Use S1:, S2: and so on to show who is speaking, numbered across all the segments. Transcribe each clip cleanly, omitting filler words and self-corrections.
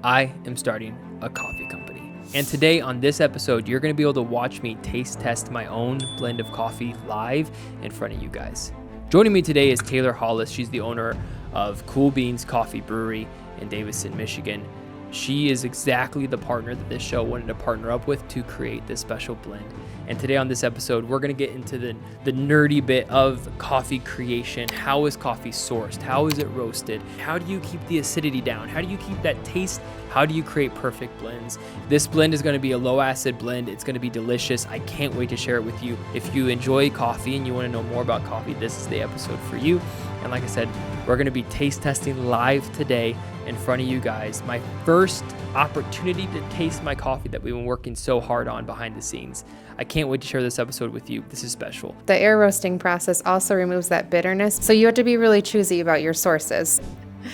S1: I am starting a coffee company. And today on this episode, you're going to be able to watch me taste test my own blend of coffee live in front of you guys. Joining me today is Taylor Hollis. She's the owner of Cool Bean Coffee Brewery in Davison, Michigan. She is exactly the partner that this show wanted to partner up with to create this special blend. And today on this episode, we're going to get into the nerdy bit of coffee creation. How is coffee sourced? How is it roasted? How do you keep the acidity down? How do you keep that taste? How do you create perfect blends? This blend is going to be a low acid blend. It's going to be delicious. I can't wait to share it with you. If you enjoy coffee and you want to know more about coffee, this is the episode for you. And like I said, we're going to be taste testing live today in front of you guys. My first opportunity to taste my coffee that we've been working so hard on behind the scenes. I can't wait to share this episode with you. This is special.
S2: The air roasting process also removes that bitterness, so you have to be really choosy about your sources.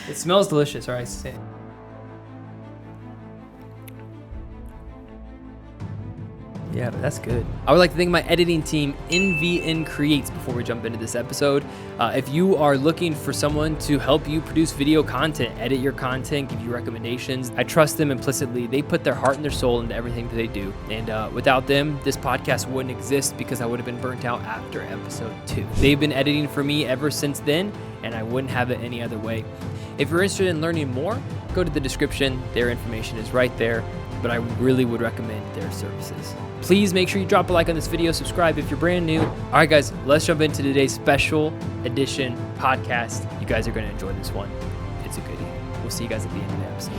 S1: It smells delicious, all right? Yeah, but that's good. I would like to thank my editing team, NVN Creates, before we jump into this episode. If you are looking for someone to help you produce video content, edit your content, give you recommendations, I trust them implicitly. They put their heart and their soul into everything that they do. And without them, this podcast wouldn't exist because I would have been burnt out after episode 2. They've been editing for me ever since then, and I wouldn't have it any other way. If you're interested in learning more, go to the description. Their information is right there, but I really would recommend their services. Please make sure you drop a like on this video, subscribe if you're brand new. All right, guys, let's jump into today's special edition podcast. You guys are going to enjoy this one. It's a goodie. We'll see you guys at the end of the episode.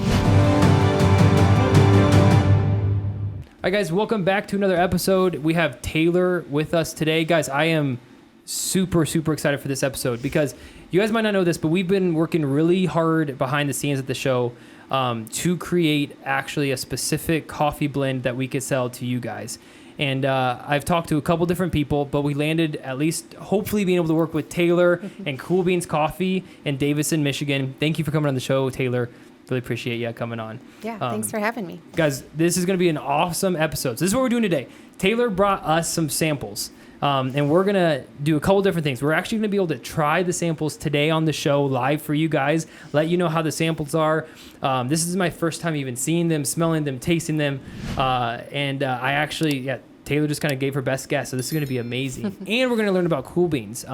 S1: All right, guys, welcome back to another episode. We have Taylor with us today. Guys, I am super excited for this episode because you guys might not know this, but we've been working really hard behind the scenes at the show to create actually a specific coffee blend that we could sell to you guys. And I've talked to a couple different people, but we landed at least hopefully being able to work with Taylor and Cool Beans Coffee in Davison, Michigan. Thank you for coming on the show, Taylor. Really appreciate you coming on.
S2: Yeah, thanks for having me.
S1: Guys, this is going to be an awesome episode. So this is what we're doing today. Taylor brought us some samples. And we're going to do a couple different things. We're actually going to be able to try the samples today on the show live for you guys, let you know how the samples are. This is my first time even seeing them, smelling them, tasting them. And I actually, Taylor just kind of gave her best guess. So this is going to be amazing. And we're going to learn about Cool Beans.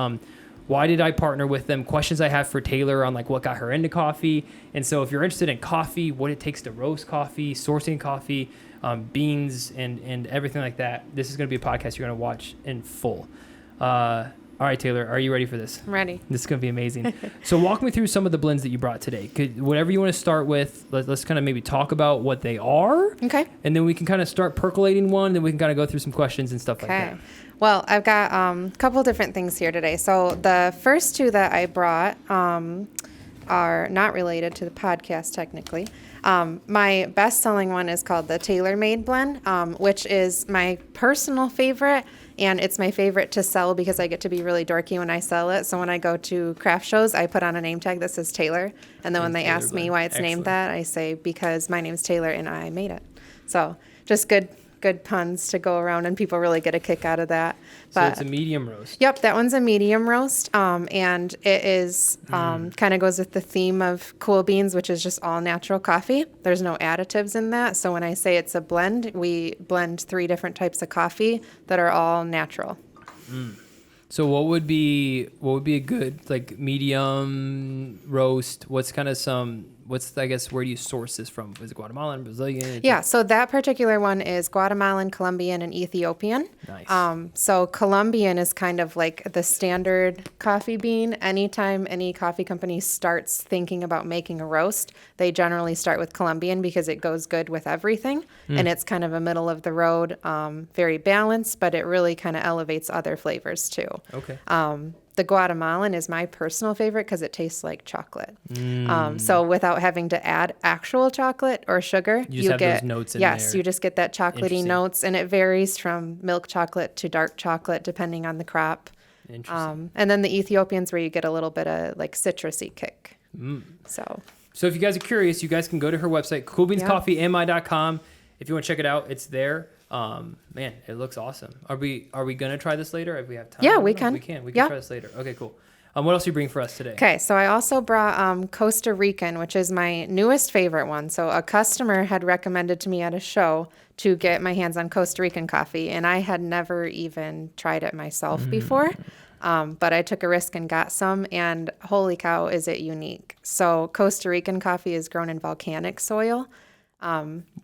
S1: Why did I partner with them? Questions I have for Taylor on like what got her into coffee. And so if you're interested in coffee, what it takes to roast coffee, sourcing coffee, beans and everything like that, this is going to be a podcast you're going to watch in full. All right, Taylor, are you ready for this?
S2: I'm ready.
S1: This is going to be amazing. So walk me through some of the blends that you brought today. Whatever you want to start with, let's kind of maybe talk about what they are.
S2: Okay. And
S1: then we can kind of start percolating one, then we can kind of go through some questions and stuff like that.
S2: Well, I've got a couple different things here today. So the first two that I brought are not related to the podcast technically. My best-selling one is called the Taylor Made Blend, which is my personal favorite, and it's my favorite to sell because I get to be really dorky when I sell it. So when I go to craft shows, I put on a name tag that says Taylor, and then when they ask me why it's named that, I say because my name's Taylor and I made it. So just good puns to go around, and people really get a kick out of that.
S1: But, so it's a medium roast.
S2: Yep, that one's a medium roast, and it is kind of goes with the theme of Cool Beans, which is just all natural coffee. There's no additives in that, so when I say it's a blend, we blend 3 different types of coffee that are all natural.
S1: So what would be a good like medium roast? I guess, where do you source this from? Is it Guatemalan, Brazilian?
S2: Yeah, so that particular one is Guatemalan, Colombian, and Ethiopian.
S1: Nice.
S2: So Colombian is kind of like the standard coffee bean. Anytime any coffee company starts thinking about making a roast, they generally start with Colombian because it goes good with everything. And it's kind of a middle of the road, very balanced, but it really kind of elevates other flavors too.
S1: Okay.
S2: The Guatemalan is my personal favorite because it tastes like chocolate. So without having to add actual chocolate or sugar,
S1: you get those notes in there.
S2: Yes, you just get that chocolatey notes, and it varies from milk chocolate to dark chocolate depending on the crop.
S1: Interesting.
S2: And then the Ethiopian's where you get a little bit of like citrusy kick. So
S1: if you guys are curious, you guys can go to her website, coolbeanscoffeemi.com. If you want to check it out, it's there. Man, it looks awesome. Are we gonna try this later if we have time?
S2: Yeah, we can.
S1: We can try this later. Okay, cool. What else are you bringing for us today?
S2: Okay, so I also brought Costa Rican, which is my newest favorite one. So a customer had recommended to me at a show to get my hands on Costa Rican coffee, and I had never even tried it myself before. But I took a risk and got some, and holy cow, is it unique. So Costa Rican coffee is grown in volcanic soil,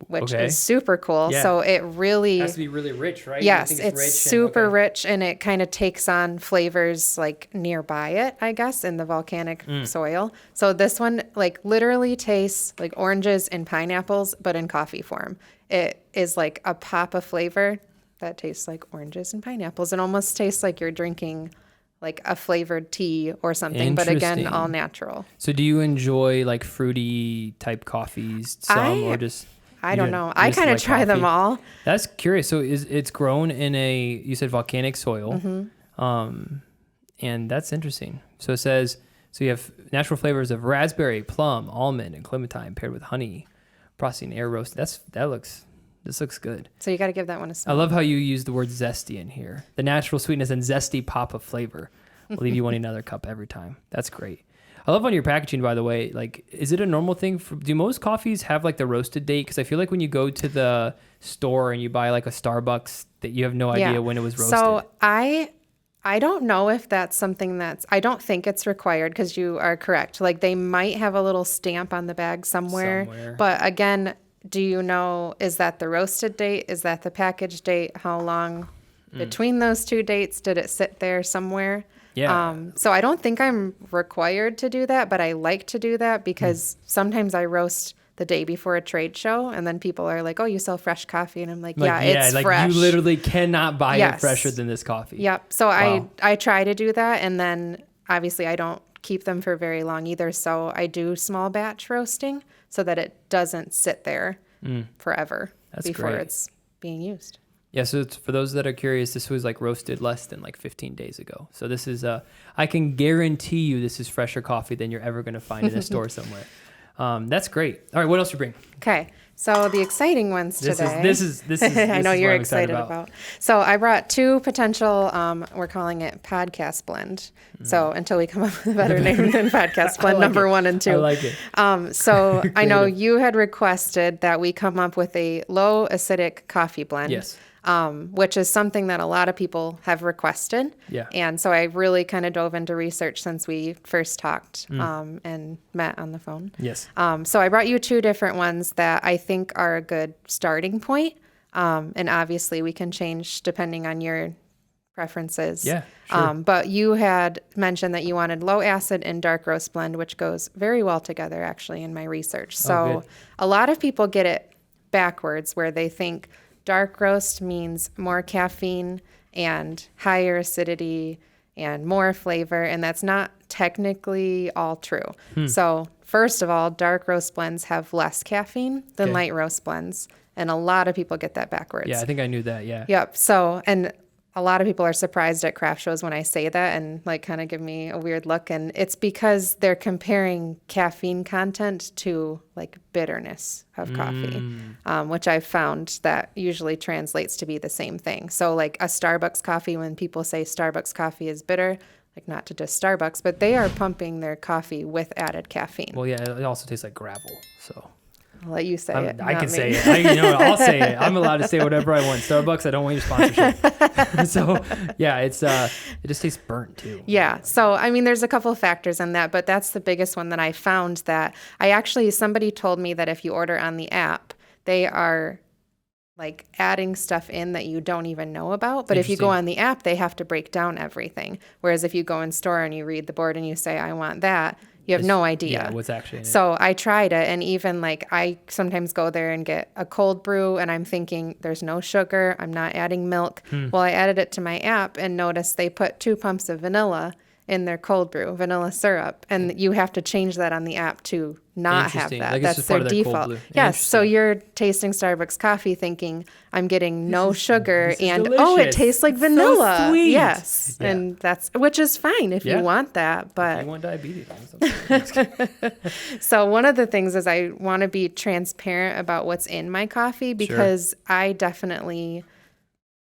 S2: which is super cool.
S1: Yeah.
S2: So it really
S1: It has to be really rich, right?
S2: Yes,
S1: You think
S2: it's
S1: rich
S2: super rich, and it kind of takes on flavors like nearby it, I guess, in the volcanic soil. So this one like literally tastes like oranges and pineapples, but in coffee form. It is like a pop of flavor that tastes like oranges and pineapples. It almost tastes like you're drinking like a flavored tea or something, but again,
S1: Interesting.
S2: all natural.
S1: So do you enjoy like fruity type coffees, or just?
S2: I don't know. I kind of
S1: like
S2: try them
S1: coffee?
S2: all.
S1: That's curious. So it's grown in you said volcanic soil, and that's interesting. So it says, so you have natural flavors of raspberry, plum, almond, and clementine paired with honey, processing air roast. This looks good.
S2: So you got to give that one a
S1: I
S2: smell.
S1: love how you use the word zesty in here. The natural sweetness and zesty pop of flavor will leave you wanting another cup every time. That's great. I love on your packaging, by the way, like, is it a normal thing do most coffees have like the roasted date? Because I feel like when you go to the store and you buy like a Starbucks that you have no idea when it was roasted.
S2: So I don't know if that's something I don't think it's required, because you are correct. Like they might have a little stamp on the bag somewhere. But again, do you know, is that the roasted date? Is that the package date? How long between those two dates did it sit there somewhere?
S1: Yeah.
S2: So I don't think I'm required to do that, but I like to do that because sometimes I roast the day before a trade show, and then people are like, "Oh, you sell fresh coffee," and I'm like, "Yeah, it's
S1: like
S2: fresh."
S1: You literally cannot buy it fresher than this coffee.
S2: Yep. So I try to do that, and then obviously I don't keep them for very long either. So I do small batch roasting so that it doesn't sit there forever before it's being used.
S1: Yeah, so it's, for those that are curious, this was like roasted less than like 15 days ago. So this is, I can guarantee you this is fresher coffee than you're ever going to find in a store somewhere. That's great. All right, what else you bring?
S2: Okay, so the exciting ones today.
S1: This is
S2: I know
S1: what
S2: you're
S1: I'm
S2: excited about. So I brought two potential, we're calling it podcast blend. So until we come up with a better name than podcast blend, number 1 and 2.
S1: I like it.
S2: So I know you had requested that we come up with a low acidic coffee blend.
S1: Yes.
S2: Which is something that a lot of people have requested.
S1: Yeah.
S2: And so I really kind of dove into research since we first talked and met on the phone.
S1: Yes.
S2: So I brought you 2 different ones that I think are a good starting point. And obviously we can change depending on your preferences.
S1: Yeah, sure.
S2: But you had mentioned that you wanted low acid and dark roast blend, which goes very well together actually in my research. So a lot of people get it backwards, where they think dark roast means more caffeine and higher acidity and more flavor, and that's not technically all true. So first of all, dark roast blends have less caffeine than light roast blends, and a lot of people get that backwards.
S1: Yeah, I think I knew that, yeah.
S2: Yep. So, and a lot of people are surprised at craft shows when I say that and like kind of give me a weird look. And it's because they're comparing caffeine content to like bitterness of coffee, which I've found that usually translates to be the same thing. So like a Starbucks coffee, when people say Starbucks coffee is bitter, like not to diss Starbucks, but they are pumping their coffee with added caffeine.
S1: Well, yeah, it also tastes like gravel, so.
S2: I'll let you say it.
S1: I can say it. I'll say it. I'm allowed to say whatever I want. Starbucks, I don't want your sponsorship. So, yeah, it just tastes burnt too.
S2: Yeah. So, I mean, there's a couple of factors in that, but that's the biggest one that I found. That somebody told me that if you order on the app, they are like adding stuff in that you don't even know about. But if you go on the app, they have to break down everything. Whereas if you go in store and you read the board and you say, I want that, you have no idea.
S1: Yeah, what's actually in it.
S2: So I tried it, and even like I sometimes go there and get a cold brew, and I'm thinking there's no sugar, I'm not adding milk. Well, I added it to my app and noticed they put 2 pumps of vanilla in their cold brew, vanilla syrup, and you have to change that on the app to not have that.
S1: Like
S2: that's their default. Yes, so you're tasting Starbucks coffee thinking I'm getting no sugar and it tastes like vanilla.
S1: So sweet.
S2: Yes. Yeah. And which is fine if you want that, but
S1: if you want diabetes.
S2: So one of the things is I want to be transparent about what's in my coffee, because I definitely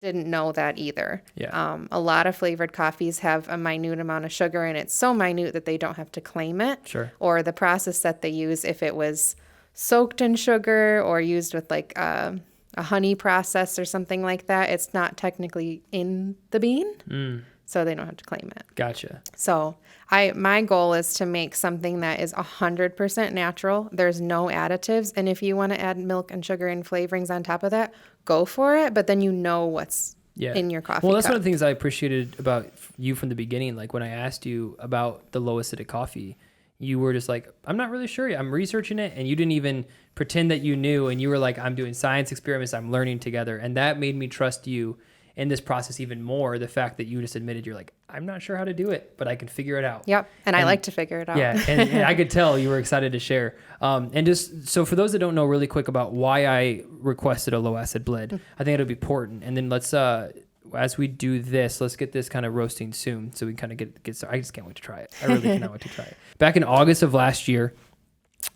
S2: didn't know that either.
S1: Yeah.
S2: A lot of flavored coffees have a minute amount of sugar, and it's so minute that they don't have to claim it.
S1: Sure.
S2: Or the process that they use, if it was soaked in sugar or used with like a honey process or something like that, it's not technically in the bean, so they don't have to claim it.
S1: Gotcha.
S2: So my goal is to make something that is 100% natural. There's no additives. And if you want to add milk and sugar and flavorings on top of that, go for it. But then you know what's in your coffee
S1: Well, that's
S2: cup.
S1: one of the things I appreciated about you from the beginning. Like when I asked you about the low acidic coffee, you were just like, I'm not really sure yet. I'm researching it. And you didn't even pretend that you knew. And you were like, I'm doing science experiments. I'm learning together. And that made me trust you in this process even more. The fact that you just admitted you're like, I'm not sure how to do it, but I can figure it out.
S2: Yep. And I like to figure it out.
S1: Yeah. And I could tell you were excited to share. And just so for those that don't know really quick about why I requested a low acid blend, I think it'll be important. And then let's, as we do this, let's get this kind of roasting soon so we can kind of get started. I just can't wait to try it. I really cannot wait to try it. Back in August of last year,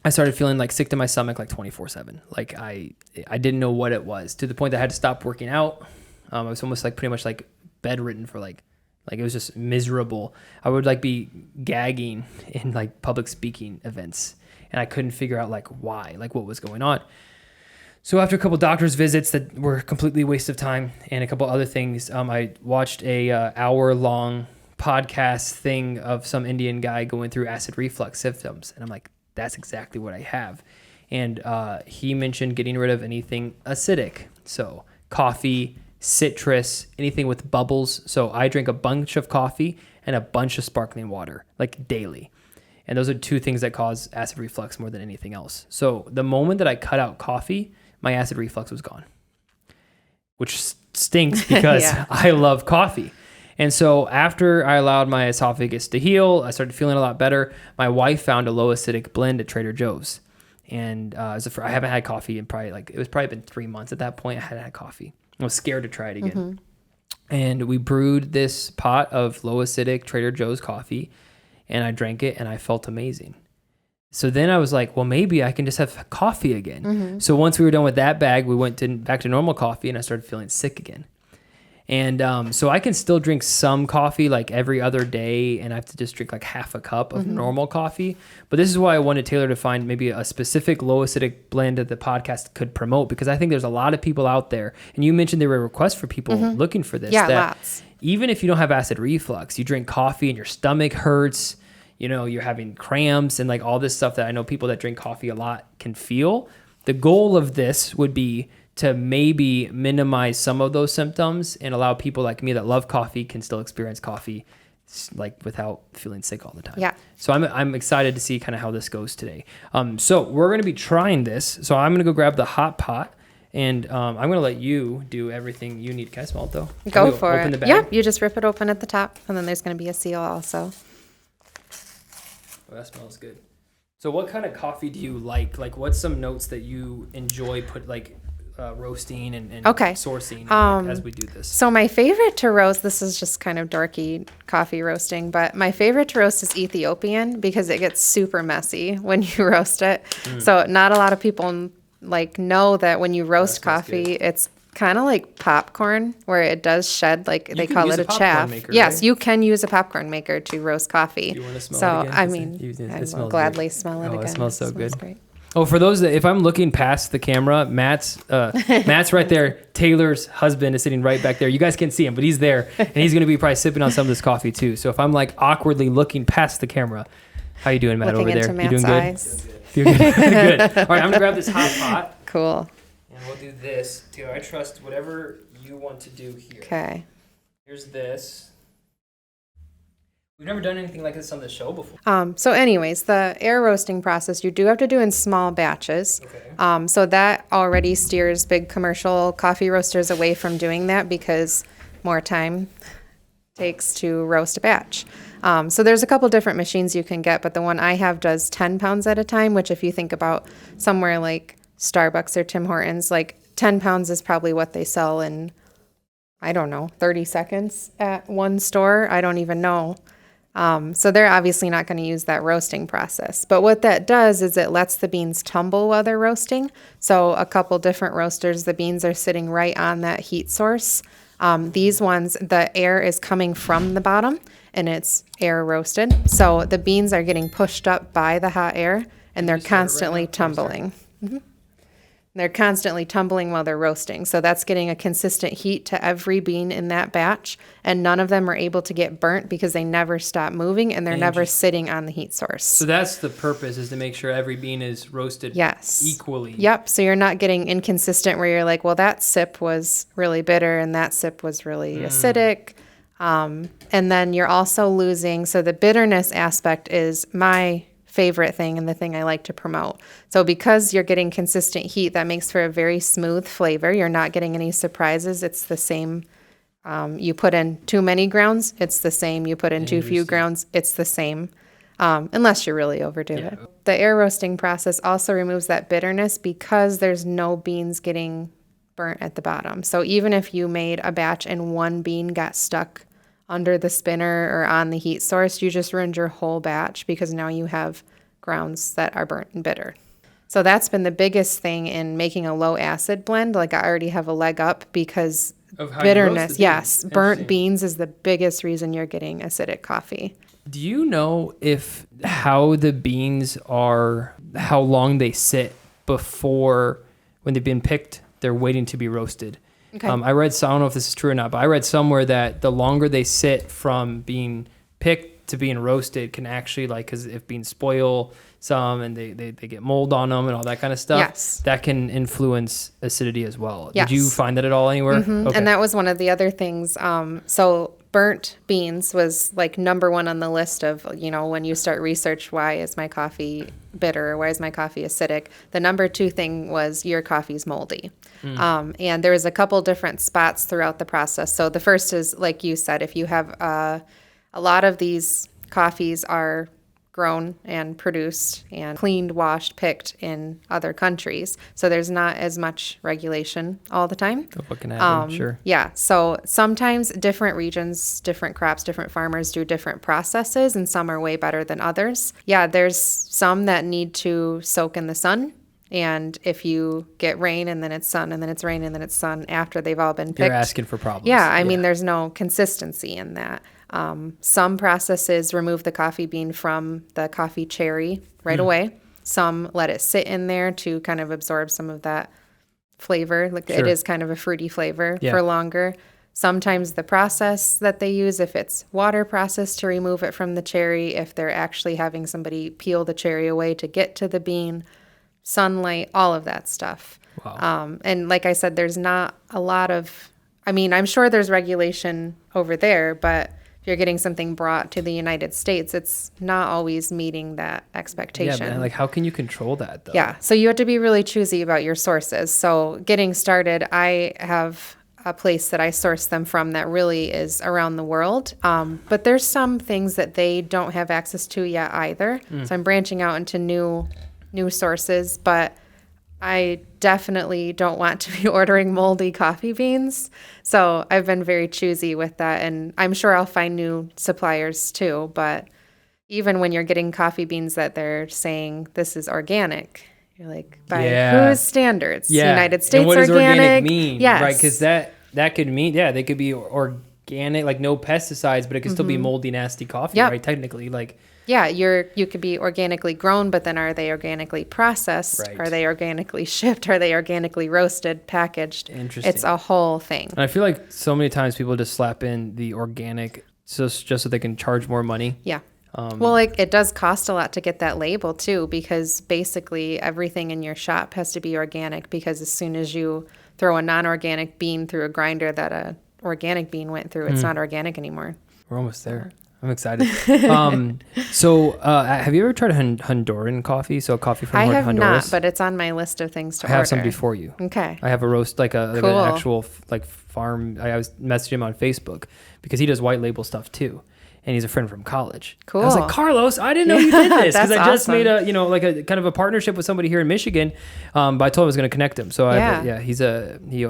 S1: I started feeling like sick to my stomach like 24/7. Like I didn't know what it was, to the point that I had to stop working out. I was almost like pretty much like bedridden for like it was just miserable. I would like be gagging in like public speaking events, and I couldn't figure out like why, like what was going on. So after a couple doctor's visits that were completely a waste of time and a couple other things, I watched a hour-long podcast thing of some Indian guy going through acid reflux symptoms. And I'm like, that's exactly what I have. And he mentioned getting rid of anything acidic. So coffee, citrus, anything with bubbles. So I drink a bunch of coffee and a bunch of sparkling water, like daily. And those are two things that cause acid reflux more than anything else. So the moment that I cut out coffee, my acid reflux was gone, which stinks because I love coffee. And so after I allowed my esophagus to heal, I started feeling a lot better. My wife found a low acidic blend at Trader Joe's. And I haven't had coffee in it was probably been 3 months at that point. I hadn't had coffee. I was scared to try it again. Mm-hmm. And we brewed this pot of low acidic Trader Joe's coffee, and I drank it and I felt amazing. So then I was like, well, maybe I can just have coffee again. Mm-hmm. So once we were done with that bag, we went back to normal coffee, and I started feeling sick again. And so I can still drink some coffee like every other day, and I have to just drink like half a cup of normal coffee. But this is why I wanted Taylor to find maybe a specific low acidic blend that the podcast could promote, because I think there's a lot of people out there. And you mentioned there were requests for people looking for this.
S2: Yeah, lots.
S1: Even if you don't have acid reflux, you drink coffee and your stomach hurts, you're having cramps and like all this stuff that I know people that drink coffee a lot can feel. The goal of this would be to maybe minimize some of those symptoms and allow people like me that love coffee can still experience coffee like without feeling sick all the time.
S2: Yeah.
S1: So I'm excited to see kind of how this goes today. So we're going to be trying this. So I'm going to go grab the hot pot, and I'm going to let you do everything you need. Can I smell it though?
S2: Go for it.
S1: Open the bag?
S2: Yep. You just rip it open at the top, and then there's going to be a seal also.
S1: Oh, that smells good. So what kind of coffee do you like? Like what's some notes that you enjoy roasting and sourcing as we do this?
S2: So my favorite to roast, this is just kind of dorky coffee roasting, but my favorite to roast is Ethiopian because it gets super messy when you roast it. So not a lot of people know that when you roast coffee, it's kind of like popcorn where it does shed, like they call it a chaff.
S1: Maker,
S2: yes,
S1: right?
S2: You can use a popcorn maker to roast coffee.
S1: Do you want to smell it again?
S2: I will gladly smell it again.
S1: It smells so good.
S2: Great.
S1: Oh, for those that, if I'm looking past the camera, Matt's right there. Taylor's husband is sitting right back there. You guys can't see him, but he's there, and he's going to be probably sipping on some of this coffee too. So if I'm like awkwardly looking past the camera, how you doing, Matt,
S2: looking
S1: over there?
S2: Matt's
S1: you doing good?
S2: eyes.
S1: Doing good. Good. All right, I'm gonna grab this hot pot.
S2: Cool.
S1: And we'll do this. Taylor, I trust whatever you want to do here.
S2: Okay.
S1: Here's this. We've never done anything like this on the show before.
S2: So anyways, the air roasting process, you do have to do in small batches.
S1: Okay.
S2: So that already steers big commercial coffee roasters away from doing that because more time takes to roast a batch. So there's a couple different machines you can get, but the one I have does 10 pounds at a time, which if you think about somewhere like Starbucks or Tim Hortons, like 10 pounds is probably what they sell in, 30 seconds at one store. I don't even know. So they're obviously not going to use that roasting process. But what that does is it lets the beans tumble while they're roasting. So a couple different roasters, the beans are sitting right on that heat source These ones, the air is coming from the bottom and it's air roasted. So the beans are getting pushed up by the hot air and they're constantly tumbling. They're constantly tumbling while they're roasting. So that's getting a consistent heat to every bean in that batch. And none of them are able to get burnt because they never stop moving and they're never sitting on the heat source.
S1: So that's the purpose, is to make sure every bean is roasted equally.
S2: Yep. So you're not getting inconsistent where you're like, well, that sip was really bitter and that sip was really acidic. And then you're also losing. So the bitterness aspect is my favorite thing and the thing I like to promote. So because you're getting consistent heat, that makes for a very smooth flavor. You're not getting any surprises. It's the same. You put in too many grounds, it's the same. You put in too few grounds, it's the same. Unless you really overdo it. The air roasting process also removes that bitterness because there's no beans getting burnt at the bottom. So even if you made a batch and one bean got stuck under the spinner or on the heat source, you just ruined your whole batch because now you have grounds that are burnt and bitter. So that's been the biggest thing in making a low acid blend. Like I already have a leg up because
S1: of how
S2: bitterness, yes, burnt beans is the biggest reason you're getting acidic coffee.
S1: Do you know if how the beans are, how long they sit before, when they've been picked, they're waiting to be roasted? Okay. I read, so I don't know if this is true or not, but I read somewhere that the longer they sit from being picked to being roasted can actually, like, because if beans spoil some and they get mold on them and all that kind of stuff, that can influence acidity as well. Did you find that at all anywhere?
S2: Mm-hmm. Okay. And that was one of the other things. So burnt beans was like number one on the list of, you know, when you start research, why is my coffee bitter or why is my coffee acidic? The number two thing was your coffee's moldy. And there was a couple different spots throughout the process. So the first is, like you said, if you have a lot of these coffees are grown and produced and cleaned, washed, picked in other countries. So there's not as much regulation all the time.
S1: What can happen, sure.
S2: Yeah. So sometimes different regions, different crops, different farmers do different processes, and some are way better than others. Yeah, there's some that need to soak in the sun. And if you get rain and then it's sun and then it's rain and then it's sun after they've all been picked.
S1: You're asking for problems.
S2: Yeah, I mean, there's no consistency in that. Some processes remove the coffee bean from the coffee cherry right away. Some let it sit in there to kind of absorb some of that flavor. Like it is kind of a fruity flavor for longer. Sometimes the process that they use, if it's water process to remove it from the cherry, if they're actually having somebody peel the cherry away to get to the bean, sunlight, all of that stuff.
S1: Wow.
S2: And like I said, there's not a lot of, I mean, I'm sure there's regulation over there, but if you're getting something brought to the United States, it's not always meeting that expectation.
S1: Yeah, man, like how can you control that though?
S2: Yeah, so you have to be really choosy about your sources. So getting started, I have a place that I source them from that really is around the world. But there's some things that they don't have access to yet either. So I'm branching out into new sources, but I definitely don't want to be ordering moldy coffee beans. So I've been very choosy with that, and I'm sure I'll find new suppliers too. But even when you're getting coffee beans that they're saying this is organic, you're like, by whose standards? United States
S1: and what does organic mean?
S2: Yes.
S1: Right, because that could mean, they could be organic, like no pesticides, but it could still be moldy, nasty coffee, right? Technically, like...
S2: Yeah, you could be organically grown, but then are they organically processed? Right. Are they organically shipped? Are they organically roasted, packaged?
S1: Interesting.
S2: It's a whole thing.
S1: And I feel like so many times people just slap in the organic just so they can charge more money.
S2: Yeah. Well, it does cost a lot to get that label too, because basically everything in your shop has to be organic, because as soon as you throw a non-organic bean through a grinder that a organic bean went through, it's not organic anymore.
S1: We're almost there. I'm excited. So have you ever tried Honduran coffee? So coffee from Honduras?
S2: I have not, but it's on my list of things to order.
S1: I have some before you.
S2: Okay.
S1: I have a roast, like an actual farm. I was messaging him on Facebook because he does white label stuff too. And he's a friend from college.
S2: Cool.
S1: I was like, Carlos, I didn't know you did this, because I just made a kind of a partnership with somebody here in Michigan. But I told him I was going to connect him. So he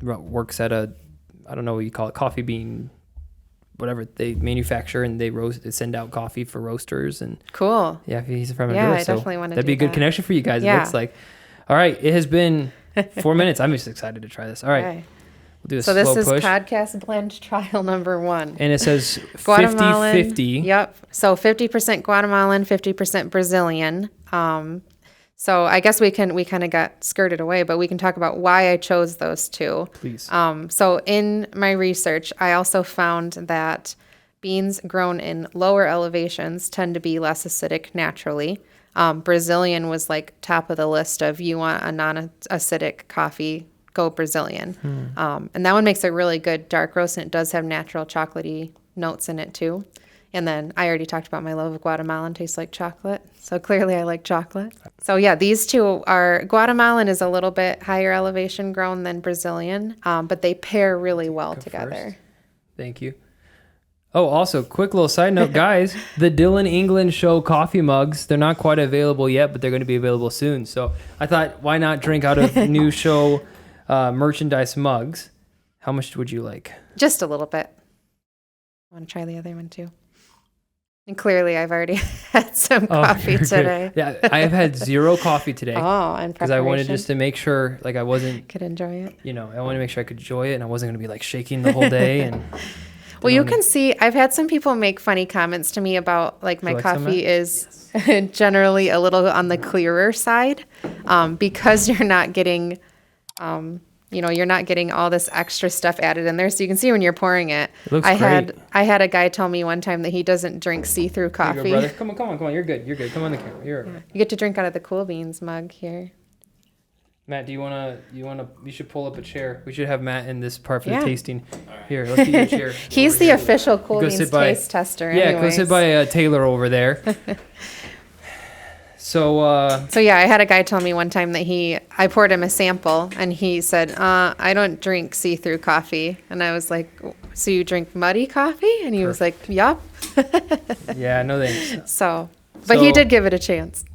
S1: works at I don't know what you call it, coffee bean, whatever they manufacture, and they send out coffee for roasters. And
S2: cool.
S1: Yeah, he's from Honduras.
S2: I definitely want to.
S1: That'd be a good connection for you guys. Yeah. It looks like. All right, it has been 4 minutes. I'm just excited to try this. All right. We'll do a
S2: So
S1: slow
S2: this is
S1: push.
S2: podcast blend trial number 1.
S1: And it says
S2: Guatemalan.
S1: 50-50.
S2: Yep. So 50% Guatemalan, 50% Brazilian. So I guess we kind of got skirted away, but we can talk about why I chose those two.
S1: Please.
S2: So in my research, I also found that beans grown in lower elevations tend to be less acidic naturally. Brazilian was like top of the list of you want a non-acidic coffee, go Brazilian. And that one makes a really good dark roast, and it does have natural chocolatey notes in it too. And then I already talked about my love of Guatemalan, tastes like chocolate. So clearly I like chocolate. So yeah, these two are, Guatemalan is a little bit higher elevation grown than Brazilian, but they pair really well together.
S1: First. Thank you. Oh, also, quick little side note, guys, the Dylan England Show coffee mugs, they're not quite available yet, but they're going to be available soon. So I thought, why not drink out of new show merchandise mugs? How much would you like?
S2: Just a little bit. I want to try the other one too. And clearly I've already had some coffee today.
S1: Yeah, I have had 0 coffee today.
S2: Oh, and
S1: because I wanted just to make sure, like, I wasn't...
S2: Could enjoy it.
S1: You know, I wanted to make sure I could enjoy it, and I wasn't going to be, like, shaking the whole day. And
S2: well, you can see, I've had some people make funny comments to me about, like, my coffee is generally a little on the clearer side because you're not getting... you're not getting all this extra stuff added in there. So you can see when you're pouring it.
S1: It looks great.
S2: I had a guy tell me one time that he doesn't drink see-through coffee.
S1: Here you go, brother. Come on. You're good. Come on the camera.
S2: You get to drink out of the Cool Beans mug here.
S1: Matt, you should pull up a chair. We should have Matt in this part for the tasting. Right. Here, let's get your chair.
S2: He's the official Cool Beans taste tester.
S1: Yeah, go sit by Taylor over there. So
S2: yeah, I had a guy tell me one time that I poured him a sample and he said, I don't drink see-through coffee. And I was like, so you drink muddy coffee? And he was like, yup.
S1: Yeah, no thanks.
S2: But he did give it a chance.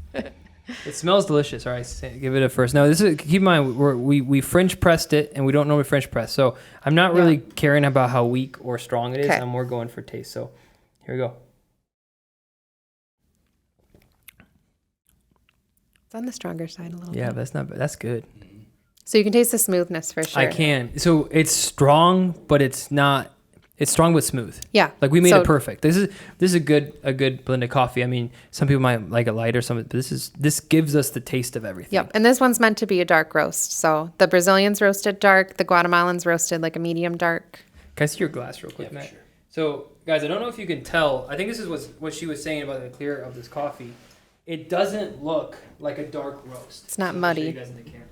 S1: It smells delicious. All right, give it a first. Now, keep in mind, we French pressed it, and we don't normally French press. So I'm not really caring about how weak or strong it is. I'm more going for taste. So here we go.
S2: It's on the stronger side a little bit.
S1: Yeah, that's good.
S2: So you can taste the smoothness for sure.
S1: I can. So it's strong, but it's not. It's strong but smooth.
S2: Yeah.
S1: Like we made it perfect. This is a good blend of coffee. I mean, some people might like it light or something, but this gives us the taste of everything.
S2: Yep. And this one's meant to be a dark roast. So the Brazilian's roasted dark, the Guatemalans roasted like a medium dark.
S1: Can I see your glass real quick, Matt? Sure. So guys, I don't know if you can tell. I think this is what she was saying about the clear of this coffee. It doesn't look like a dark roast.
S2: It's not muddy.
S1: I'll show you guys in the camera.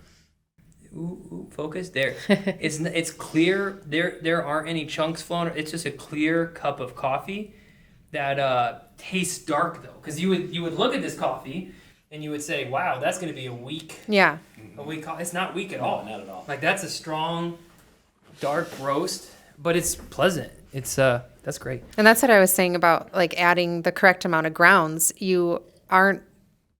S1: Ooh, focus there. It's clear. There aren't any chunks flowing. It's just a clear cup of coffee that tastes dark though. Because you would look at this coffee and you would say, "Wow, that's going to be a weak."
S2: Yeah.
S1: A weak. It's not weak at all.
S3: Not at all.
S1: Like that's a strong, dark roast, but it's pleasant. It's that's great.
S2: And that's what I was saying about like adding the correct amount of grounds. You aren't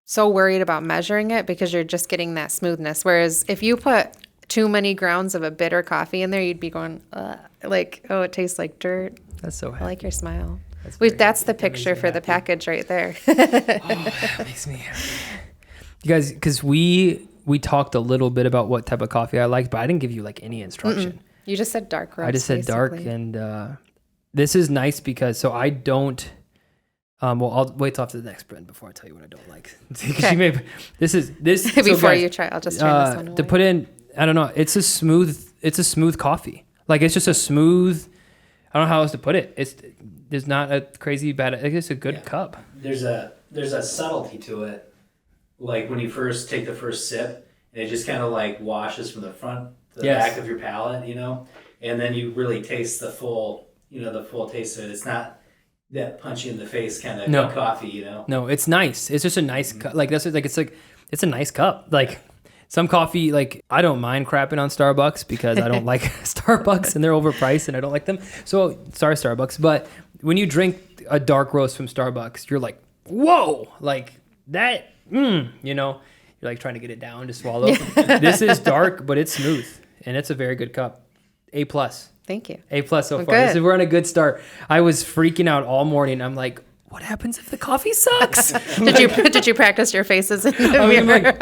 S2: so worried about measuring it because you're just getting that smoothness. Whereas if you put too many grounds of a bitter coffee in there, you'd be going, like, oh, it tastes like dirt.
S1: That's so happy.
S2: I like your smile. That's the picture for the package right there.
S1: Oh, that makes me happy. You guys, because we talked a little bit about what type of coffee I liked, but I didn't give you like any instruction.
S2: Mm-mm. You just said dark roast.
S1: I just said
S2: basically.
S1: dark, and this is nice because I don't. Well, I'll wait till after the next blend before I tell you what I don't like.
S2: Okay.
S1: This
S2: Before you try, I'll just turn this one away.
S1: To put in. I don't know. It's a smooth coffee. Like it's just a smooth. I don't know how else to put it. There's not a crazy bad. It's a good cup.
S3: There's a subtlety to it. Like when you first take the first sip, and it just kind of like washes from the front to the back of your palate, and then you really taste the full taste of it. It's not that punchy in the face kind of coffee,
S1: No, it's nice. It's just a nice cup. Like it's a nice cup. Like some coffee, like I don't mind crapping on Starbucks because I don't like Starbucks and they're overpriced and I don't like them. So sorry, Starbucks. But when you drink a dark roast from Starbucks, you're like, whoa, like that, you're like trying to get it down to swallow. This is dark, but it's smooth and it's a very good cup. A+.
S2: Thank you.
S1: A+ so far. We're on a good start. I was freaking out all morning. I'm like, what happens if the coffee sucks?
S2: Did you practice your faces in the
S1: I was
S2: mirror?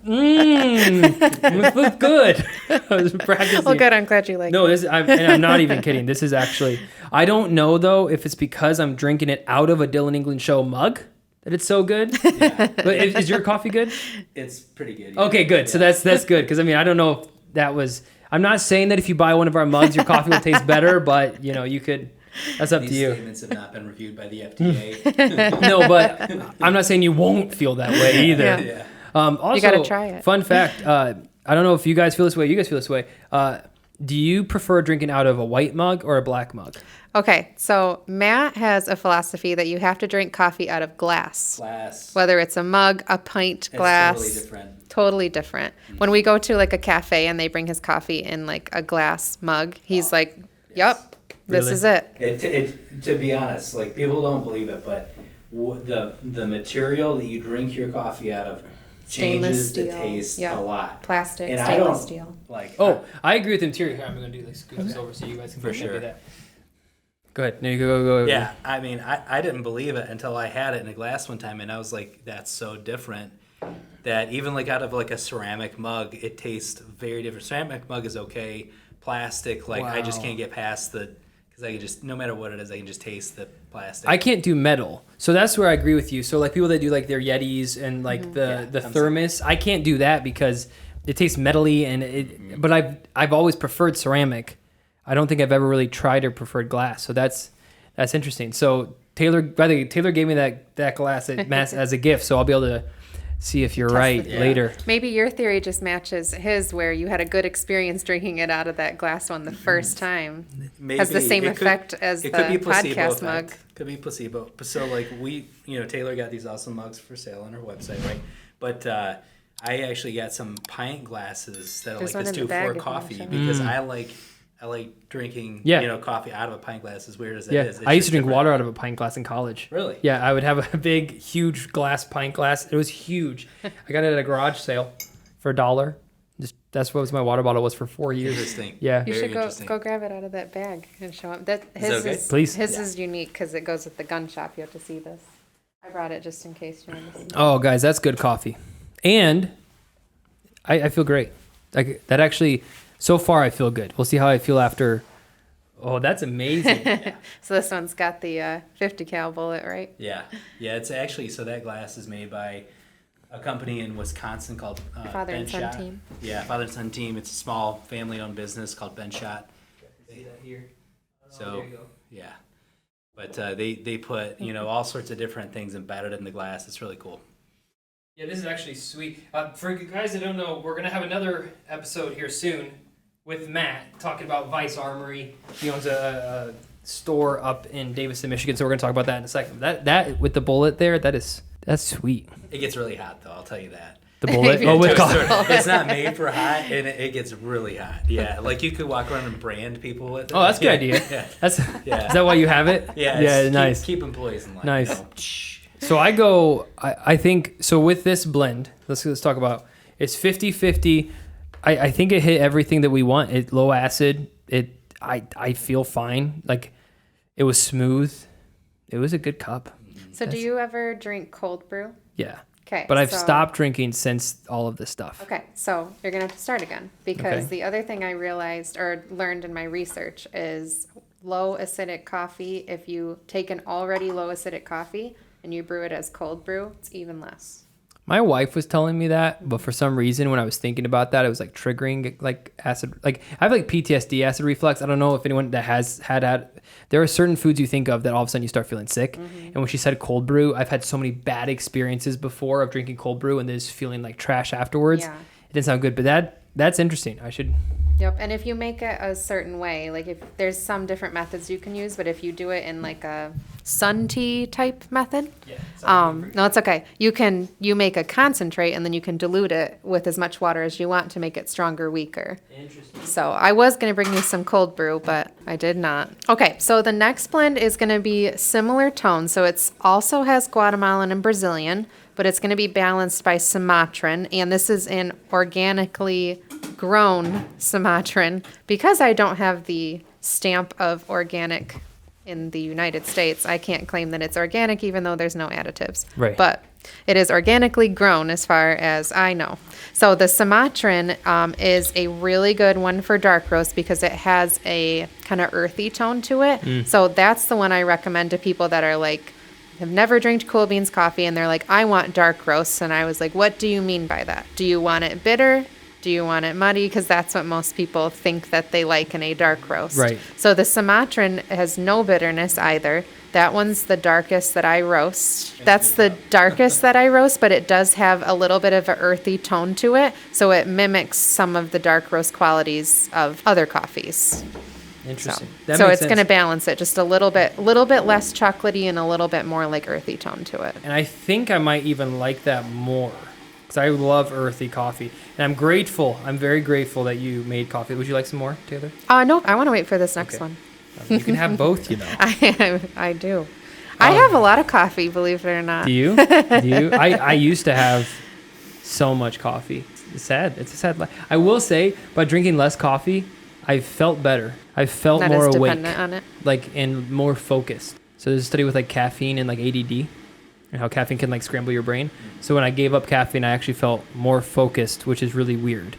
S1: like, this looks good. I was practicing.
S2: Well, good. I'm glad you like.
S1: No, and I'm not even kidding. This is actually, I don't know though if it's because I'm drinking it out of a Dylan England Show mug that it's so good.
S3: Yeah.
S1: But is your coffee good?
S3: It's pretty good. Yeah.
S1: Okay, good. So that's good because I mean I don't know if that was. I'm not saying that if you buy one of our mugs, your coffee will taste better, but you could. That's up
S3: These
S1: to you.
S3: statements have not been reviewed by the FDA.
S1: No, but I'm not saying you won't feel that way either.
S2: Yeah.
S1: Also,
S2: You gotta try it.
S1: Fun fact, I don't know if you guys feel this way. You guys feel this way. Do you prefer drinking out of a white mug or a black mug?
S2: Okay, so Matt has a philosophy that you have to drink coffee out of glass. Whether it's a mug, a pint, glass.
S3: Totally different.
S2: Totally different. When we go to like a cafe and they bring his coffee in like a glass mug, he's like, "Yep, this
S1: Really?
S2: is it."
S3: To be honest, like people don't believe it, but the material that you drink your coffee out of changes the taste a lot.
S2: Plastic,
S3: and
S2: stainless steel.
S3: Like.
S1: Oh, I agree with him too. Here, I'm gonna do like scoot this over so you guys can
S3: For
S1: do
S3: sure.
S1: that. Go ahead. No, you go.
S3: Yeah, I mean, I didn't believe it until I had it in a glass one time, and I was like, that's so different. That even like out of like a ceramic mug, it tastes very different. Ceramic mug is okay. Plastic, like I just
S1: Wow.
S3: can't get past because I can just, no matter what it is, I can just taste the plastic.
S1: I can't do metal, so that's where I agree with you. So like people that do like their Yetis and like the thermos, I can't do that because it tastes metally and But I've always preferred ceramic. I don't think I've ever really tried or preferred glass, so that's interesting. So Taylor gave me that glass at Mass as a gift, so I'll be able to see if you're right later.
S2: Maybe your theory just matches his, where you had a good experience drinking it out of that glass one the first time.
S3: Maybe
S2: has the same effect as the podcast mug.
S3: Could be placebo. So like Taylor got these awesome mugs for sale on her website, right? But I actually got some pint glasses that are
S2: There's
S3: like this
S2: one in the
S3: too
S2: bag
S3: for
S2: if you
S3: coffee
S2: want
S3: because I like drinking coffee out of a pint glass, as weird as it is. It's
S1: I used to
S3: just
S1: drink
S3: different.
S1: water out of a pint glass in college.
S3: Really?
S1: Yeah, I would have a big, huge pint glass. It was huge. I got it at a garage sale for $1. That's what my water bottle was for 4 years.
S3: Interesting.
S1: Yeah.
S2: You
S3: Very
S2: should
S3: interesting.
S2: go grab it out of that bag and show him. That his
S3: Is that okay?
S2: is
S1: Please.
S2: His is unique because it goes with the gun shop. You have to see this. I brought it just in case you want to see.
S1: Oh, guys, that's good coffee. And I feel great. Like that actually, so far I feel good. We'll see how I feel after. Oh, that's amazing.
S2: So this one's got the 50 cal bullet, right?
S3: Yeah. It's actually, so that glass is made by a company in Wisconsin called
S2: Father and Son
S3: Benshot.
S2: Team.
S3: Yeah, Father and Son Team. It's a small family-owned business called Benshot.
S1: See that here?
S3: So, yeah. But they put, all sorts of different things embedded in the glass. It's really cool.
S1: Yeah, this is actually sweet. For you guys that don't know, we're going to have another episode here soon with Matt talking about Vice Armory. He owns a store up in Davison, Michigan, so we're going to talk about that in a second. That with the bullet there, that's sweet.
S3: It gets really hot, though. I'll tell you that.
S1: The bullet?
S2: Oh,
S1: with
S3: Toaster. It's not made for hot, and it gets really hot. Yeah, like you could walk around and brand people with it.
S1: Oh, that's a good idea.
S3: Yeah.
S1: Is
S3: Yeah.
S1: that why you have it?
S3: Yeah,
S1: nice.
S3: Keep employees in line.
S1: Nice. So I think, so with this blend, let's talk about, it's 50-50. I think it hit everything that we want. It low acid. I feel fine. Like it was smooth. It was a good cup.
S2: So do you ever drink cold brew?
S1: Yeah.
S2: Okay.
S1: But I've stopped drinking since all of this stuff.
S2: Okay, so you're gonna have to start again because
S1: Okay.
S2: the other thing I realized or learned in my research is low acidic coffee. If you take an already low acidic coffee and you brew it as cold brew, it's even less.
S1: My wife was telling me that, but for some reason when I was thinking about that, it was like triggering like acid. Like I have like PTSD, acid reflux. I don't know if anyone that has had. There are certain foods you think of that all of a sudden you start feeling sick. Mm-hmm. And when she said cold brew, I've had so many bad experiences before of drinking cold brew and just feeling like trash afterwards.
S2: Yeah.
S1: It didn't sound good, but that's interesting. I should.
S2: Yep, and if you make it a certain way, like if there's some different methods you can use, but if you do it in like a sun tea type method, no, it's okay. You make a concentrate and then you can dilute it with as much water as you want to make it stronger, weaker.
S1: Interesting.
S2: So I was going to bring you some cold brew, but I did not. Okay, so the next blend is going to be similar tones. So it's also has Guatemalan and Brazilian, but it's going to be balanced by Sumatran, and this is in organically grown Sumatran because I don't have the stamp of organic in the United States, I can't claim that it's organic, even though there's no additives.
S1: Right.
S2: But it is organically grown as far as I know. So the Sumatran is a really good one for dark roast because it has a kind of earthy tone to it. So that's the one I recommend to people that are like, have never drank Cool Beans coffee and they're like, I want dark roast. And I was like, what do you mean by that? Do you want it bitter? Do you want it muddy? Because that's what most people think that they like in a dark roast.
S1: Right.
S2: So the Sumatran has no bitterness either. That one's the darkest that I roast. That's the darkest that I roast, but it does have a little bit of an earthy tone to it. So it mimics some of the dark roast qualities of other coffees.
S1: Interesting.
S2: So it's going to balance it just a little bit less chocolatey and a little bit more like earthy tone to it.
S1: And I think I might even like that more because I love earthy coffee. And I'm very grateful that you made coffee. Would you like some more, Taylor?
S2: Nope. I want to wait for this next one.
S1: You can have both, you know.
S2: I do. I have a lot of coffee, believe it or not.
S1: Do you? I used to have so much coffee. It's sad. It's a sad life. I will say, by drinking less coffee, I felt better. I felt
S2: Not
S1: more
S2: as
S1: awake.
S2: dependent on it.
S1: Like, and more focused. So there's a study with like caffeine and like ADD and how caffeine can like scramble your brain. So when I gave up caffeine, I actually felt more focused, which is really weird.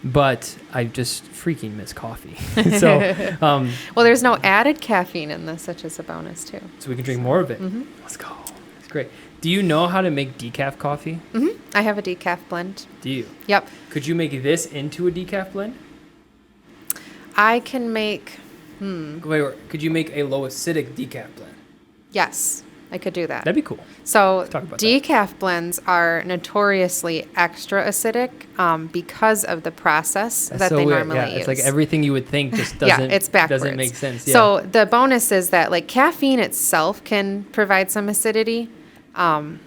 S1: But I just freaking miss coffee. So,
S2: well, there's no added caffeine in this, which is a bonus too.
S1: So we can drink more of it.
S2: Mm-hmm.
S1: Let's go. It's great. Do you know how to make decaf coffee?
S2: Mm-hmm. I have a decaf blend.
S1: Do you?
S2: Yep.
S1: Could you make this into a decaf blend?
S2: I can make.
S1: Wait, could you make a low acidic decaf blend?
S2: Yes, I could do that.
S1: That'd be cool.
S2: So
S1: Let's talk about
S2: decaf blends are notoriously extra acidic because of the process that they
S1: weird.
S2: normally use.
S1: It's like everything you would think just doesn't.
S2: It's backwards.
S1: Doesn't make sense. Yeah.
S2: So the bonus is that like caffeine itself can provide some acidity.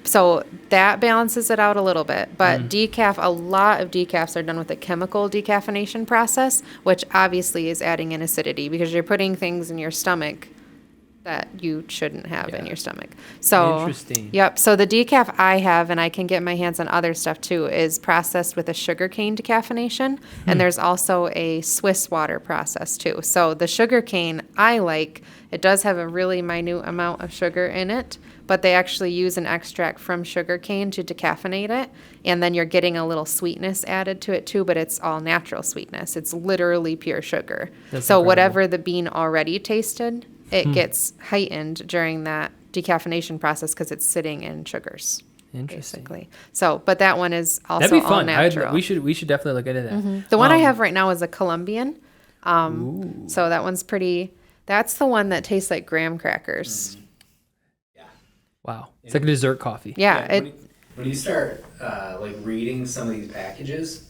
S2: So that balances it out a little bit. But a lot of decafs are done with a chemical decaffeination process, which obviously is adding in acidity because you're putting things in your stomach that you shouldn't have in your stomach. So
S1: Interesting.
S2: Yep. So the decaf I have, and I can get my hands on other stuff too, is processed with a sugarcane decaffeination. And there's also a Swiss water process too. So the sugarcane I like, it does have a really minute amount of sugar in it, but they actually use an extract from sugarcane to decaffeinate it. And then you're getting a little sweetness added to it too, but it's all natural sweetness. It's literally pure sugar.
S1: That's
S2: so
S1: incredible.
S2: whatever the bean already tasted, it gets heightened during that decaffeination process because it's sitting in sugars.
S1: Interesting.
S2: Basically. So, but that one is also
S1: That'd be
S2: all
S1: fun.
S2: natural.
S1: We should definitely look into that.
S2: The one I have right now is a Colombian. So that one's pretty. That's the one that tastes like graham crackers.
S1: Wow. It's like a dessert coffee.
S2: Yeah.
S3: When you start like reading some of these packages,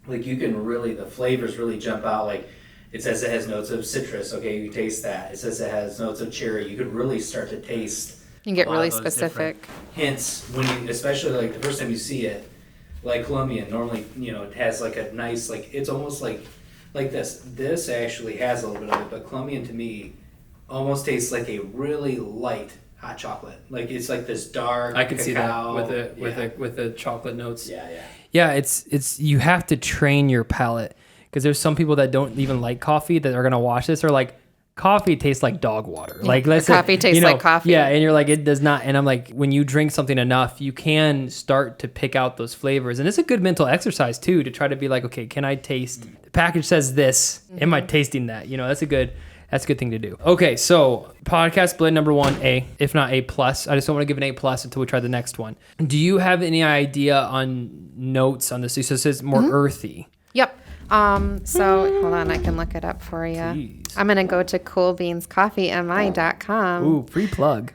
S3: like you can really, the flavors really jump out. Like it says it has notes of citrus. Okay, you taste that. It says it has notes of cherry. You could really start to taste.
S2: You can get
S3: a lot
S2: really
S3: of those
S2: specific.
S3: different hints when you, especially like the first time you see it, like Colombian. Normally, it has like a nice, like it's almost like this. This actually has a little bit of it, but Colombian to me almost tastes like a really light hot chocolate. Like it's like this dark.
S1: I could see
S3: cacao.
S1: that with the chocolate notes.
S3: Yeah.
S1: Yeah, it's you have to train your palate because there's some people that don't even like coffee that are gonna watch this or like coffee tastes like dog water. Like let's
S2: coffee tastes like coffee.
S1: Yeah, and you're like it does not. And I'm like when you drink something enough, you can start to pick out those flavors, and it's a good mental exercise too to try to be like, okay, can I taste? The package says this. Am I tasting that? That's a good thing to do. Okay, so podcast blend number 1, A, if not A+. I just don't want to give an A+ until we try the next one. Do you have any idea on notes on this? So it says more earthy.
S2: Yep. So hold on, I can look it up for you.
S1: Jeez.
S2: I'm gonna go to coolbeanscoffeemi.com.
S1: Ooh, free plug.